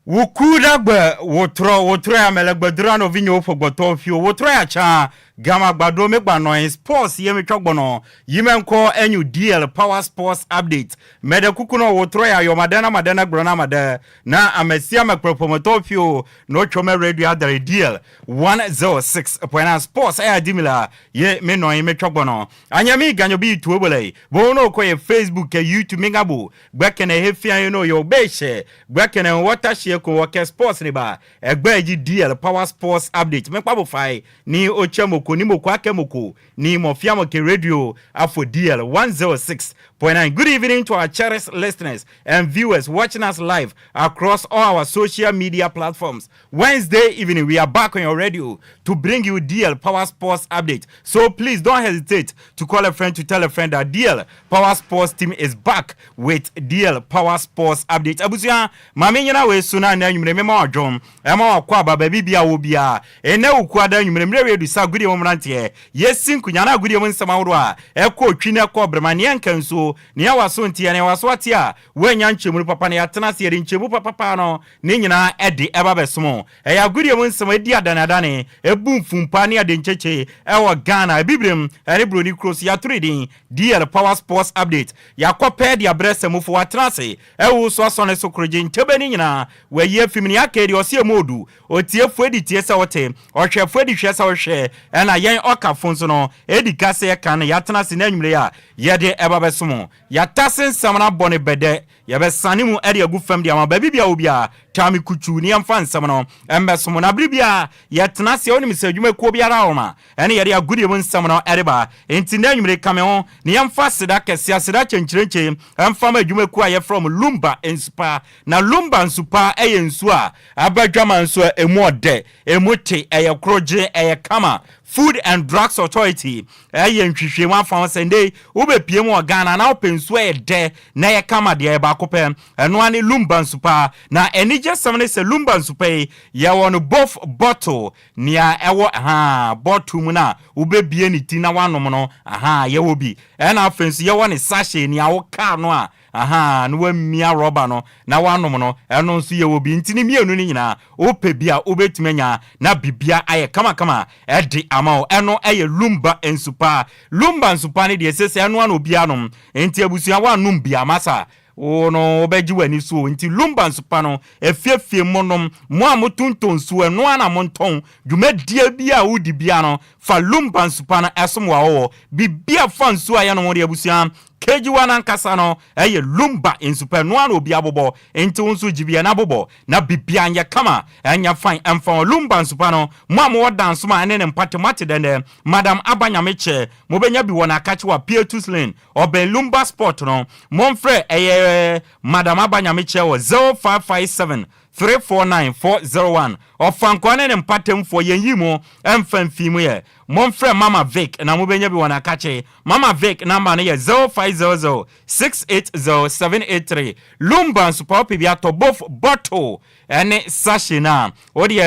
Wukura gbe wotro ya melegbedra no vinyo fogboto fio wotro ya cha gama gbado megba no sports yemi twogbono yimenko enyu DL Power Sports update mede kukuno wotro ya yomadana grona made na amesia mekpropomoto fio no chome radio adare DL 106.9 sports ya dimila ye me no yemi twogbono anyami ganyo bi tuobole bono ko ye Facebook ke YouTube mingabo gbekene hefia you know yo beshe gbekene water ko woke sports ni ba egbeji DL Power Sports update me kwabo fai ni ochemoko ni moko akemoko ni mofiamo ke radio afo DL 106.9. Good evening to our cherished listeners and viewers watching us live across all our social media platforms. Wednesday evening we are back on your radio to bring you DL Power Sports update. So please don't hesitate to call a friend to tell a friend that DL Power Sports team is back with DL Power Sports update. Abusia mame nyina we suna na nwumre mema odwom ema wakwa baba bibia wo bia ene ukwada nwumre mre we du sa gudi wo mrante yesin kunya na gudi wo nsama woro a ekọ twine ekọ bremane ankanso ne ya waso ntia ne waso atia wanya nchemuru papa ne yatena se yeri nchemu papa no ne nyina ede eba besomo ya gudi wo nsama edi adane ebu mfumpa ne ade ncheche ewo Ghana bibrem ere broni cross ya trading DL Power Sports update ya koped ya bresemufo watena se ewo so asone so kroje ntebe ne nyina weye fimini akedi osie modu otie fuedi tie se wote ohwe fuedi hwe se ohwe ena yen okafonso no edi kase kan yatena se na nwumre ya yede eba besomo ya tasen samana bone bede ya besane mu edi agu fam dia ma babibia obia tami kuchu ni amfa nsam no embesom na bribia yetena se oni misa adwuma kuo biara oma ene yere agudie mu nsam no ereba enti na nwumre kame ho ni amfa seda kese aseda chenchirenche amfa ma adwuma kuo aye from Lumba enspa na Lumba nsupa eye nsu a abadwama nsu emu ode emuti eye kroje eye kama Food and Drugs Authority eye nhwehwe mu afa sende ubepie mu Ghana na opensu de na ye kama de ba kopem eno ani Lumba nsupa na enije samne se Lumba nsupa ye won both bottle nia ewo bottle mu na ubebie ni ti na wanom no ye wo bi ena afensu ye won sachet nia wo ka no a no wamia rubber no na wanom no eno nso ye wo bi ntini mienu ni nyina opebia obetumenya na bibia aye kama edi amao eno eye Lumba nsupa ne de sese eno an obi anom enti abusua wanum bia masa no obeji wani so nti Lumba nsupa no efiefie monom mo amotonton so eno ana monton dwumadie bia wudi bia no fa Lumba nsupa na esomwa wo bibia fa nsu aye no mo de abusua kejiwa na nkasa no eye Lumba nsupa no ana obi abobo enti wonso jibia na bobo na bibia anya kama anya fine emfa Lumba nsupa no mo amwo dance ma ene ne mpatemate dende madam abanyameche mo benya bi wona akachi wa P2 lane oben Lumba sport no monfre eye madam abanyameche wo 0557 349401 ofankwane ne mpatemfo yenyimu emfamfimu ye monfre Mama Vic na mubenya bi wana kache Mama Vic number ne ye 0500 680783 Lumba nsupa opi ato both bottle ene sashina odi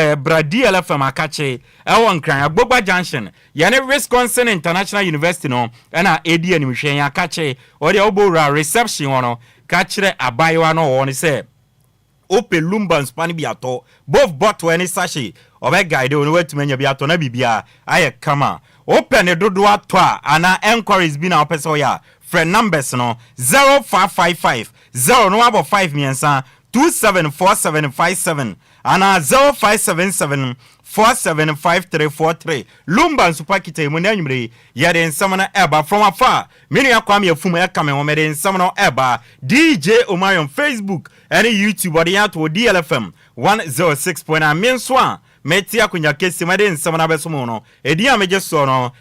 DLFM akache ewo nkran agbogba junction yene Wisconsin International University no ena edi animhwen ya kache odi obora reception wono kachire abayewa no woni se open Lumba nsupa bi ato both bottle ene sachet obe guide onu wetumenya bi ato na bibia aye kama open dodo ato ana Enquiries bi na opese oya friend numbers no 0555 0 no abo 5 miensa 274757 ana 0577 475343 Lumba nsupa kite mu na nwumre yede nsamana eba from afar menu akwam yafum ekame wo mede nsamana eba DJ Omarion Facebook and YouTube odi ato DLFM 106.9 minso metia kunya kesi mede nsamana besomo no edi ameje so no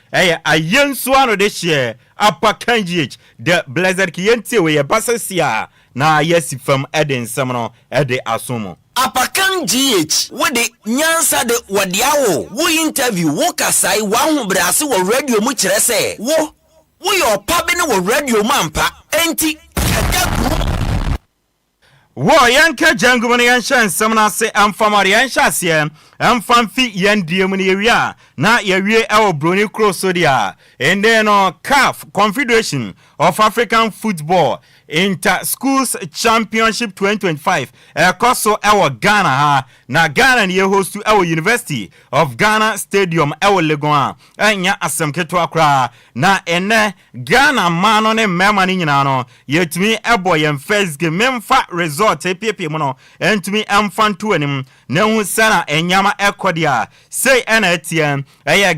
ayenso ano de share Apakan the blessed kiyentie we basasia na yesi fam eden nsamano ede asomo Apakan GH wode nyansa de wadiawo wo interview wo kasai wa hobrase wo radio mu kire se wo yo pabe ne wo radio mampa enti wo yanka jangu ne yansha nsamna se amfamari yansha se amfamfi yandie mu ne yewia na yewie ewo broni crossodia and then CAF Confederation of African Football Inter Schools Championship 2025 koso ewo Ghana ha na Ghana ne host to ewo University of Ghana Stadium ewo Legon anya asemketo akra na ene Ghana mano ne mema ni nyina no yetumi ebo yem first game memfa result epie mu no entumi emfanto anim na hu sana enyama ekodia say ena etien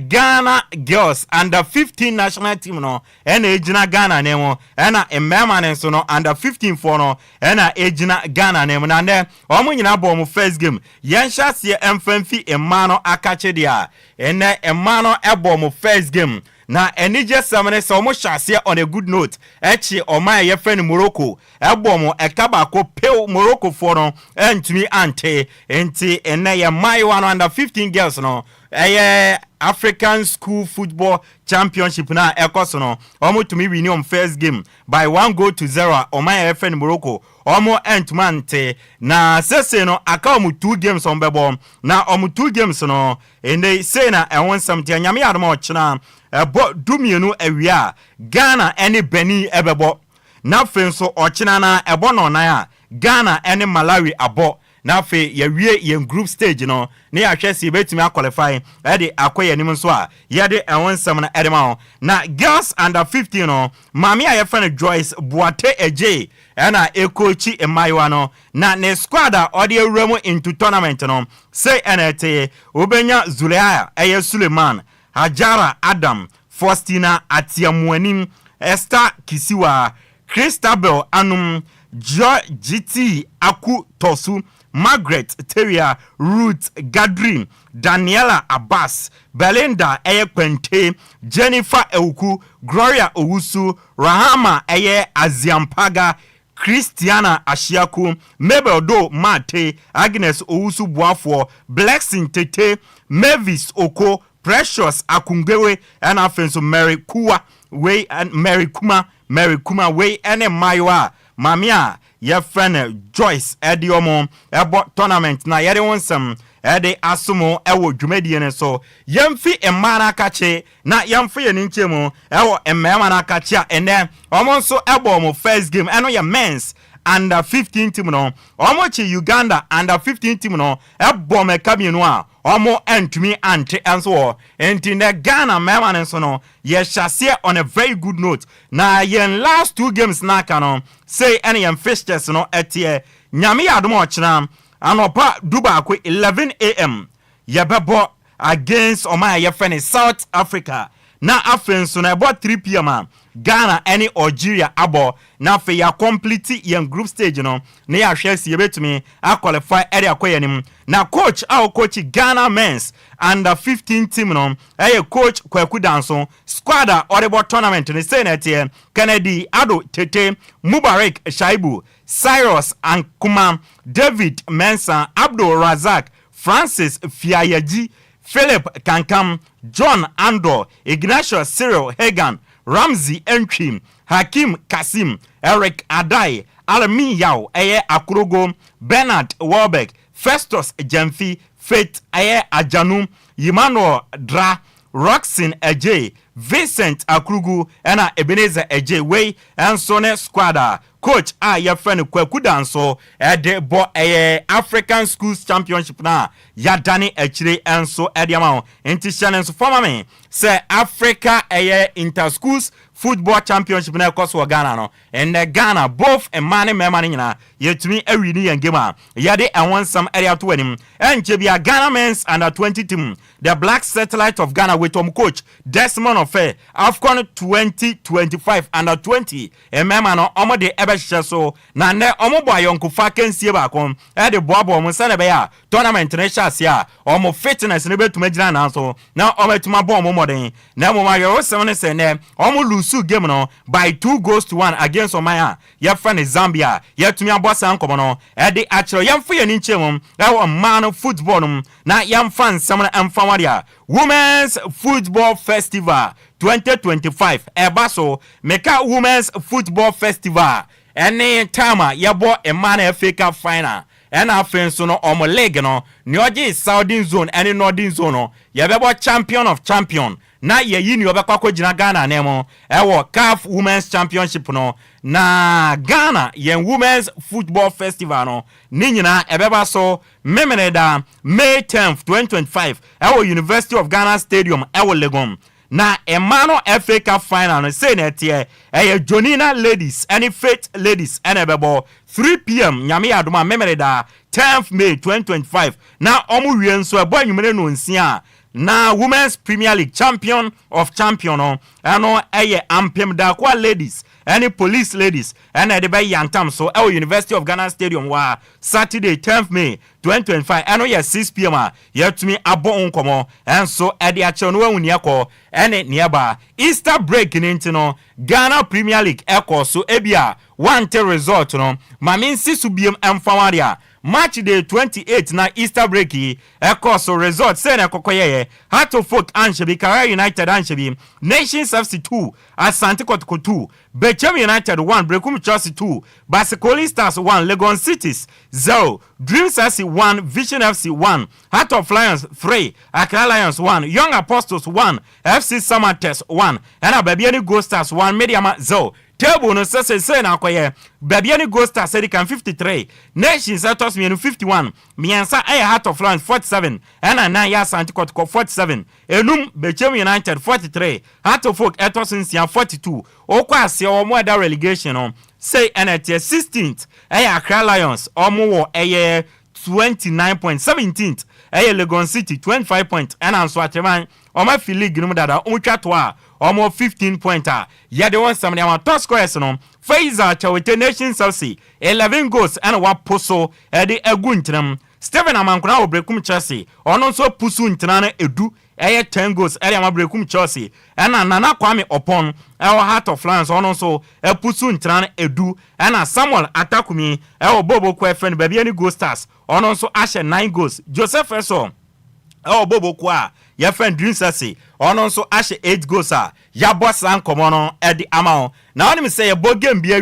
Ghana girls under 15 national team no ena ejina Ghana nemo ena emema ne so no under 15 for no ena ejina Ghana nemo na ne omo nyina bo mu first game yensha se emfanfi emano akache dia ena emano ebo mu first game na enije samene so mo hyase on a good note echi oma ye friend Morocco ebo mo ekaba ko pe Morocco for no entumi ante enti ena ye mai one under 15 girls no African School Football Championship na ekoso no omo tumi win on first game by 1-0 oma ye friend Morocco omo entmante na sese no aka omo 2 games on bebo na omo 2 games no ende say na ewon something nyame adoma ochina ebo dumienu awia Ghana ene Benin ebebo na fenso ochina na ebo no na ya Ghana ene Malawi abo na fe yewie yen group stage no ne ahwese betumi qualify ede akoye nim so a yede ewonsam na edema na girls under 15 no mami a yefane Joyce Boate Agyei na ekochi emaiwa no na ne squad a ode ewuramu into tournament no say NT obenya Zulaya Suleiman Hajara Adam Faustina Atiamuanim Esther Kisiwa Christabel Anum GT Aku Tosu Margaret Teria, Ruth Gadrin, Daniela Abbas, Belinda Eyekwente, Jennifer Euku, Gloria Owusu, Rahama Aziampaga, Christiana Ashiaku, Mabel Do Mate, Agnes Owusu Buafo, Blessing Tete, Mavis Oko, Precious Akungwewe, and Afenso Mary Kua, Way and Mary Kuma Way, and Maiwa, Mamia, your friend Joyce, Ediomo, about tournament, na yere wonsam, Ede Asumo, Ewo Jumedian, so Yamfi and Manakache, na Yamfi and Inchemo, Ewo and Manakacha, and then almost so Ebomo first game, I know your men's. Under 15 team no omo Uganda under 15 team no ebo me kabinwa omo entumi ante enso enti ne Ghana mema nso no ye share on a very good note na yen last 2 games na no say any yen fixtures no etie nyame adom ochina anopa duba ko 11 am ye bebo against oma ye friend South Africa na afenso na about 3 pm Ghana any Algeria abo na fe ya complete yen group stage no na ya hwese yebetumi a qualify area koyenim na coach Ghana men's under 15 team no coach Kwaku Danso squad audible tournament ni say na tie Kennedy Ado Tete Mubarak Shaibu Cyrus Ankuma David Mensah Abdul Razak Francis Fiayaji Philip Kankam John Andor Ignatius Cyril Hagan Ramsey Entrim, Hakim Kasim, Eric Adai, Alami Yao, Akurogo, Bernard Warbeck, Festus Jemfi, Faith Ajanum, Emmanuel Dra, Roxin Agyei, Vincent Akrugu, and Ebenezer Agyei Way, and Sone Squadra. Coach your friend Kwaku Danso de bo African Schools Championship na Yadani Echire and so Ediamao enti challenge for me say Africa Inter-Schools Football Championship na koso Ghana no and Ghana both a man na yetumi awini and gamer yade and want some area to win and Jebia Ghana men's under 20 team the Black Satellite of Ghana with coach Desmond Ofe AFCON 2025 under 20 and mema no omo de so na ne omo boy yonku fa kensie ba kom e de boabo mo sane be ya tournament ne chance ya omo fitness ne betuma gina na so na omo etuma bo omo modern na mo ma yo se ne se ne omo lusu game no by 2-1 against Omaya ya fa ne Zambia ya tumi abosa nkomo no e de achiro ya mfa ye ni nchemum e wo man football na ya mfa nsam na mfa wadia Women's Football Festival 2025 Ebaso Meka Women's Football Festival any time yabo a man FA Cup final and afenso no omo league no nyoji Southern Zone and Northern Zone no yabebo champion of champion na ye yini obekwa gina Ghana nemo ewo CAF Women's Championship no na Ghana yen Women's Football Festival no ni nyina ebeba so memeneda May 10th 2025 ewo University of Ghana Stadium ewo Legon na Emano FA Cup final no say na tie Jonina ladies any Faith ladies and ebebo 3 p.m. nyame adoma memereda 10th May 2025 na omu wien so ebo anwumere no nsia na Women's Premier League champion of champion ano ampem da kwa ladies any police ladies and the bay yantam so University of Ghana Stadium wa Saturday 10th May 2025 ano 6 p.m. yetumi abo onkomo and so edi acho no wuni akọ ene niaba Easter break nintino Ghana Premier League eko so ebia one result no mamin sisu biem emfawaria Match day 28 na Easter break eko so result say na kokoyeye Hartlepool Anshebi Kara United Anshebi Nations FC 2 Asante Kotoko 2 Bechem United 1 Brekum Chelsea 2 Basicoli Stars 1 Legon Cities 0 Dreams FC 1 Vision FC 1 Heart of Lions 3 Accra Lions 1 Young Apostles 1 FC Samates 1 and Babiani Ghost Stars 1 Mediama 0 Table no say na akoye Babiani Ghost Stars can 53 Nations Atos me 51 Miansa Heart of Lions 47 and 9 years Antikotiko 47 Enum Bechem United 43 Heart of Folk Atos Insia 42 Okwa se o mo da relegation on say NT 16th Accra Lions omo 29.17th Legon City 25 points and Answateman Oma League no dada umtwa to a almost 15 pointer. Yeah, the one some of top scorers no. Faiza Chawete Nation Chelsea 11 goals and one poso Eddie Eguntram. Stephen Amankuna Obrekum Chelsea. Ono so pusu intana edu. 10 goals area mabrekum Chelsea and Nana Kwame upon our Heart of Lions on also a pusu intran edu and Samuel Atakumi our Bobo Kwa friend baby any goal stars on also Asher 9 goals Joseph Eso our Bobo Kwa your friend Dream Sasi on also Asher 8 goals ya boss and common at the amount now let me say a board game beer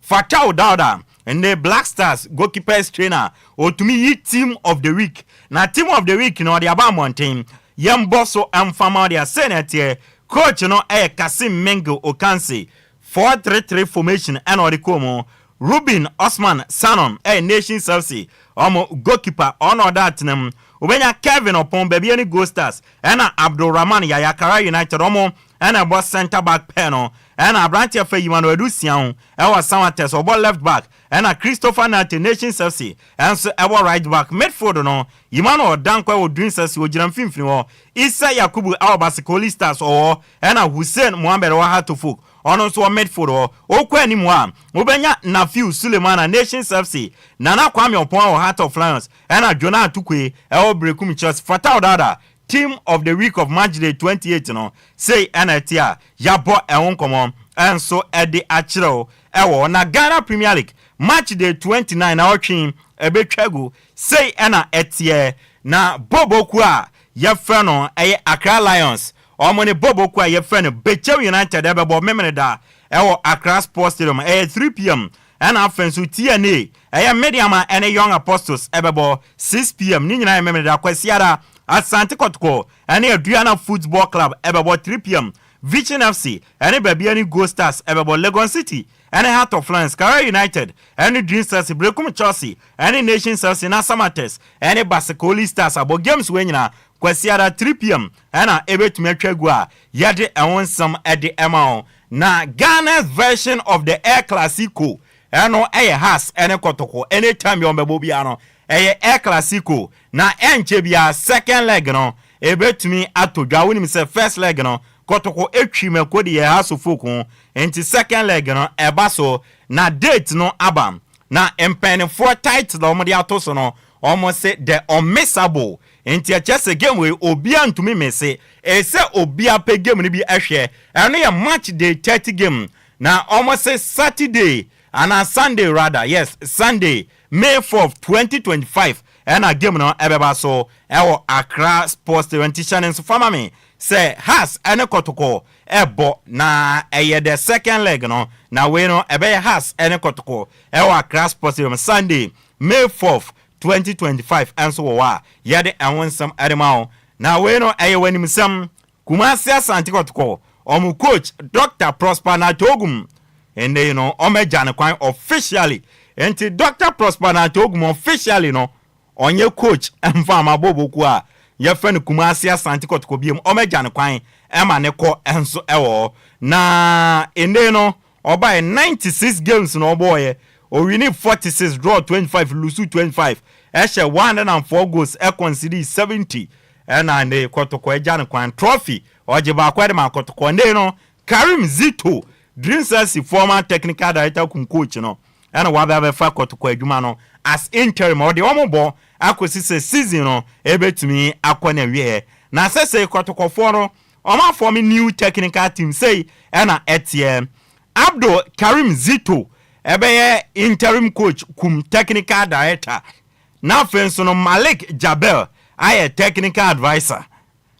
Fatao Dauda and the Black Stars goalkeepers trainer or to me team of the week now team of the week the Abamon team Yam Bosso and Famadia Senator, coach no Kasim Mengo Okansi, 4-3-3 formation and Orikomo, Ruben Osman Sanon, Nation Chelsea, goalkeeper, honor that name, Ubenya Kevin upon baby any Ghost Stars, and Abdul Rahman Yayakara United Omo, and a boss center back panel, and a branch of Yumano Educian, our Samates or left back, and a Christopher Nate Nation Chelsea, and so our right back midfield no, Yumano Dankwa would dream Chelsea with Jam Finfino, Issa Yakubu our Basikoli Stars or and a Hussein Mohamed Wahatufuk, on also a midfield or Kwenimwa, Ubenya Nafiu Sulemana Nation Chelsea, Nana Kwame upon our Heart of Lions, and a Jonah Tukwe, our Brekum Chelsea, Fatao Dada. Team of the week of March Day 28 no say enatia yabo ehon komo enso ede achiro ewo na Ghana Premier League March Day 29 na otwin ebetwagu say ena etie na Boboku a ye fe no eye Accra Lions omone Boboku a ye fe no Bechew United ebebo memeda ewo Accra Sports Stadium 3 p.m. and afensu TNA eye Mediama and Young Apostles ebebo 6 p.m. ni nyina memeda kwasiara Asante Kotoko and Adriana Football Club about 3 p.m. Vision FC and Babiani Ghost Stars about Legon City and Heart of Lions, Kara United and Dream Stars, Brekum Chelsea and Nation Stars in Asamates and Basikoli Stars about Games Wenina, Kwasiara 3 p.m. and Ebet Metregua, Yade and some at the MO. Na Ghana's version of the Air Classico and no air has any Kotoko anytime you're Bobiano. Air Classico na enchebia second leg no ebetumi atodwa woni se first leg no kotoko etwi mekodi ye hasofoku enti second leg no ebaso na date no abam na empene for tight no mo de atoso no almost say the unmissable enti achese game we obia ntumi mese ese obia pe game ni bi ahwe eno ye match day 30 game na almost say Saturday and Sunday rather yes Sunday May 4th 2025 and a game no ebeba so ewo Accra Sports Stadium and so fama me say has ene kotoko ebo na eye the second leg no na we no ebe has ene kotoko ewo Accra Sports Stadium Sunday May 4th 2025 and so wa yede enwonsam ademao na we no eye wanimsam Kumasi Asante Kotoko omu coach Dr. Prosper Natogum and you know omejan kwan officially enti Dr. Prosper Natogum officially no onye coach emfama Boboku a ye friend Kumasi Asante Kotoko biem omejan kwan ema ne ko enso ewo na ende no oba 96 games no boy o win 46 draw 25 lose 25 eshe 104 goals e concede 70 ena ne Kotoko ejan kwan trophy ojiba kwede ma Kotoko nde no Karim Zito Dream Stars former technical director kum coach no ena wa ba fa Kotoko adwuma no as interim or the omobo akosi se season no ebetumi akona wie na sese Kotoko for no oma form new technical team say ena etie Abdul Karim Zito ebeye interim coach kum technical director na fenso no Malik Jabel aye technical advisor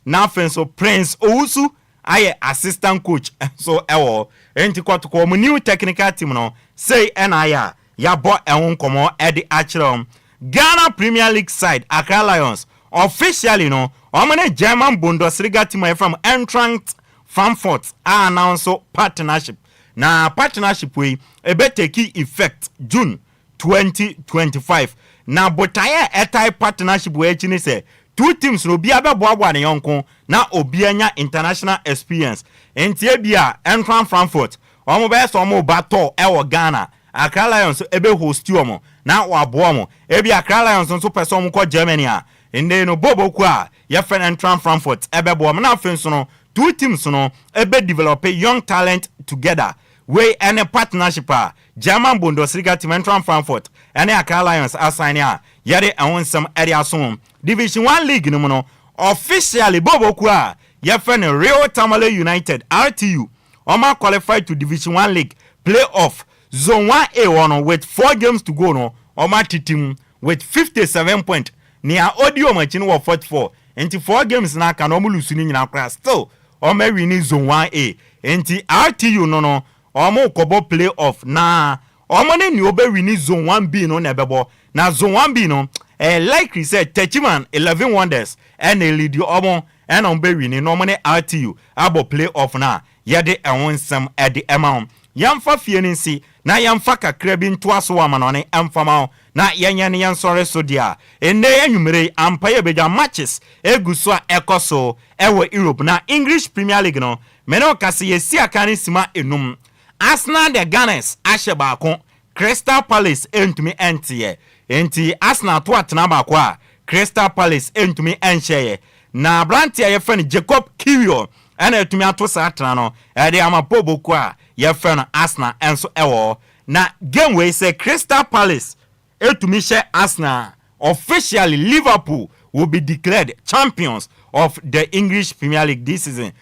na fenso Prince Owusu aye assistant coach so ewo enti Kotoko mu new technical team no say enaya ya bo ehun komo edi achrom Ghana Premier League side Accra Lions officially no omene German Bundesliga team from Eintracht Frankfurt announce partnership na partnership we ebe take effect June 2025 na botaye etai partnership we chini say two teams no bia be boabo ne yonko na obianya international experience entie bia Eintracht Frankfurt omo be so omo bato ewo Ghana Accra Lions ebe host omo na wabo omo ebi Accra Lions nso person ko Germany a ende no Boboku a ye friend Eintracht Frankfurt ebe bo omo na afenso no two teams no ebe develop young talent together we any partnership German Bundesliga team Eintracht Frankfurt any Accra Lions assign yare awon some area so Division 1 league no no officially bobo kwa ye friend Real Tamale United RTU Oma qualified to Division 1 league playoff zone 1A one with 4 games to go no Oma team with 57 points near audio machine was 44 into 4 games na kan omu lusuni nyina kra still Oma win zone 1A into RTU no omo kobo playoff na omo ne ni obe win zone 1B no na bebo na zone 1B no like we said Techiman 11 Wonders and a lead omo and on be win no money RTU abo playoff na yede ewon sam at the amount yamfa fienisi na yamfa kakra bi ntoaso wa manone amfama na yanyane yansore so dia enne anwumere ampaye beja matches eguso a ekoso ewo Europe na English Premier League no meno kase yesi akane sima enum Arsenal the Gunners asheba ko Crystal Palace entumi entie enti Arsenal to atena ba ko a Crystal Palace entumi enhyeye na Brantia ye fan Jacob Kiwior ana etumi ato sa atena no e de amapobo ko a ye fan Arsenal enso ewo na game we say Crystal Palace etumi she Arsenal officially Liverpool will be declared champions of the English Premier League this season.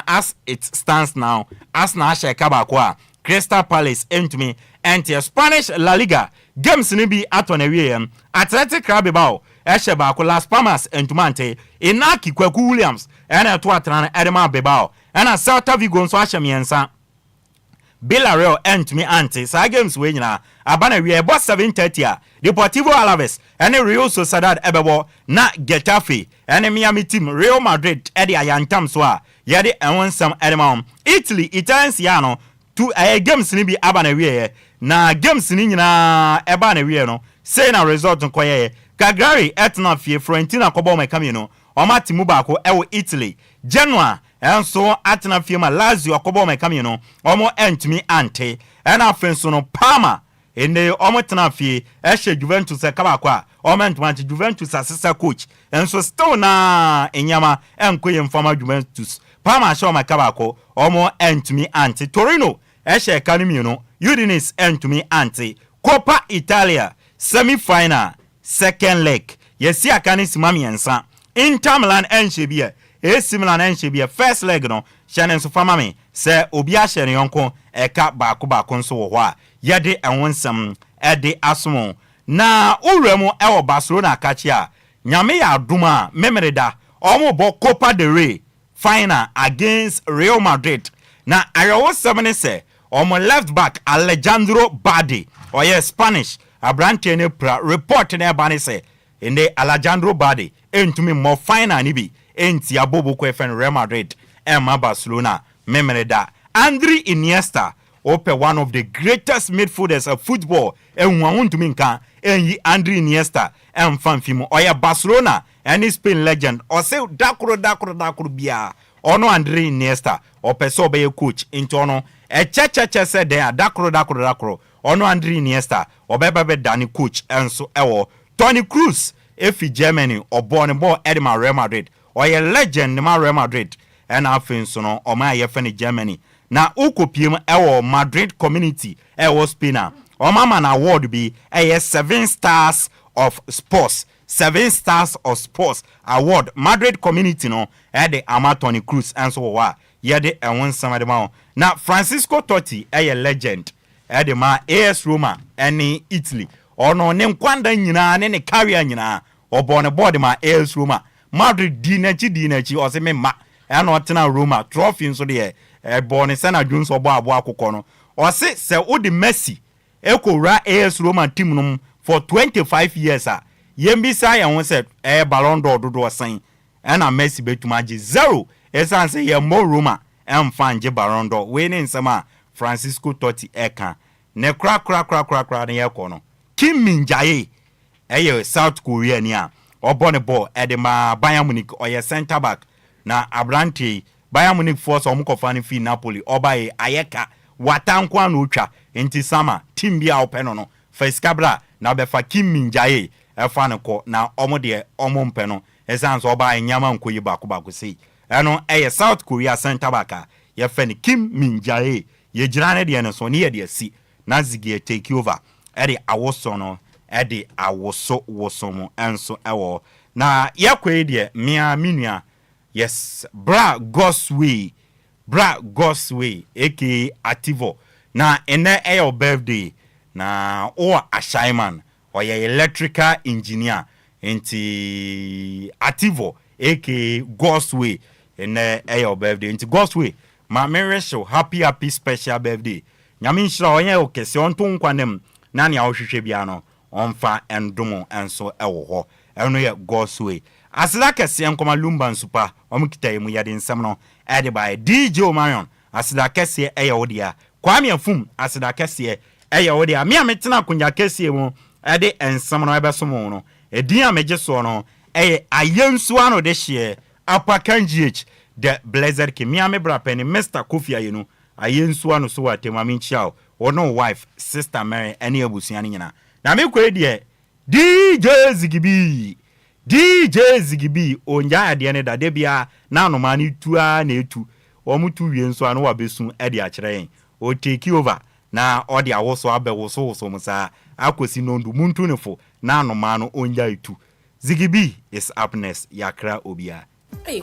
As it stands now, Arsenal shall kabakwa Crystal Palace entumi enter Spanish La Liga games ni bi atone wiem Athletic Club Bilbao Esheba ko Las Palmas entumante Inaki Kwaku Williams ena to atran Edema Bilbao ena Celta Vigo nso ahemiensa Villarreal entumi ante sa games we nyina abana we ebo 7:30 Deportivo Alaves ene Real Sociedad ebebo na Getafe ene Miami team Real Madrid edi ayantam so a yede enwonsam edema Italy Italiano two games ni bi abana we na games ni nyina eba na we no say na result nkoye Cagliari etna fie Fiorentina kobo mekami no omatimu ba ko ewo Italy Genoa enso atna fie ma Lazio kobo mekami no omo entimi ante ena afenso no Parma ene omo tna fie ehye Juventus kaba kwa omo entmanti Juventus asesa coach enso still na enyama enkoye mfama Juventus Parma show makaba ko omo entimi ante Torino ehye kanimi no Udinese entumi ante Coppa Italia semi-final second leg yesi akani simamiensa Inter Milan enchebia AC Milan enchebia first leg no chane so fama me se obi a hye ne yonko eka baako nso wo ho a yede enwonsam ede asomo na uremu ewo Barcelona akachi a nyame ya aduma memereda omo bo Copa del Rey final against Real Madrid na ayewo 7 se omo left back Alejandro Balde oye Spanish Abrante ne pra report ne bani se ende Alejandro Balde entumi mo final ni bi enti abobo ko efen Real Madrid ema Barcelona memereda Andri Iniesta ope one of the greatest midfielders of football enwuntumi nka enyi Andri Iniesta emfanfimu oye Barcelona and Spain legend o se dakoro bia ono Andri Iniesta ope so be coach into ono echecheche se de dakoro ono Andri Iniesta obeba be dani coach enso ewo Toni Kroos efi Germany obone ball Edema Real Madrid oye legend ma Real Madrid and afenso no o ma ye fene Germany na ukopiem ewo Madrid community ewo Spain o mama na award bi 7 stars of sports 7 stars of sports award Madrid community no de ama Toni Kroos enso wa ye de enwon samade ma na Francisco Totti legend de ma AS Roma ene Italy ono ne nkwanda nyina ne career nyina obone board ma AS Roma Madrid dinachi o se me ma eno tena Roma trophy nso de born Sana Jones obo akokọ no o se odi Messi ekowra AS Roma team no for 25 years yembisa ya won se Ballon d'Or dodo san ena Messi betumaji 0 esan se ye mo Roma emfanje Ballon d'Or we ne nsema Francisco Totti eka ne kra ne yeko no Kim Min-jae South Korea ni a obone ball edema Bayern Munich oye center back na Abrante Bayern Munich force omukofani fi Napoli obaye ayeka watankwa no twa enti sama team bia openo no first cabra na befa Kim Min-jae efa ne ko na omo de omo mpeno esanso obaye nyama nkoyi bako sei ɛno ɛyɛ South Korea center back a yɛfɛ Kim Min-jae yɛgyina ne deɛ no so ne yɛde asi na Ziggy take over ɛde awoso no ɛde awoso woso mu ɛnso ɛwɔ na yɛkɔe deɛ mea minua yes bra Gosway aka Ativo na ene your birthday na o Ashaiman or your electrical engineer inti Ativo aka Gosway ene your birthday inti Gosway ma mere show happy special birthday nyame nshira onye okese onto nkwanem na ne ahwehwe bia no onfa endomo enso ewo ho eno ye Gosway asida kese enkoma Lumba nsupa omukita emu yade nsem no ede by DJ Omarion asida kese eya Kwame Afum asida kese eya odia me ametena kunya kese mu ede ensem no ebesomo no edin ameje so no eye ayensu ano de hye Apakan GH the blessed ke me amebra pen Mr. Kofi ayenu ayensu ano so watema minchiao ono wife sister Mary ene abusuane nyina na me kwe de DJ Ziggy onja ade ne dade bia na anoma ne tua na etu omutu wie nso anu wabesu ade a kire yen o take over na ode awoso abewoso musa akosi nondu muntu nefo na anoma no onja etu Ziggy is happiness yakra obia.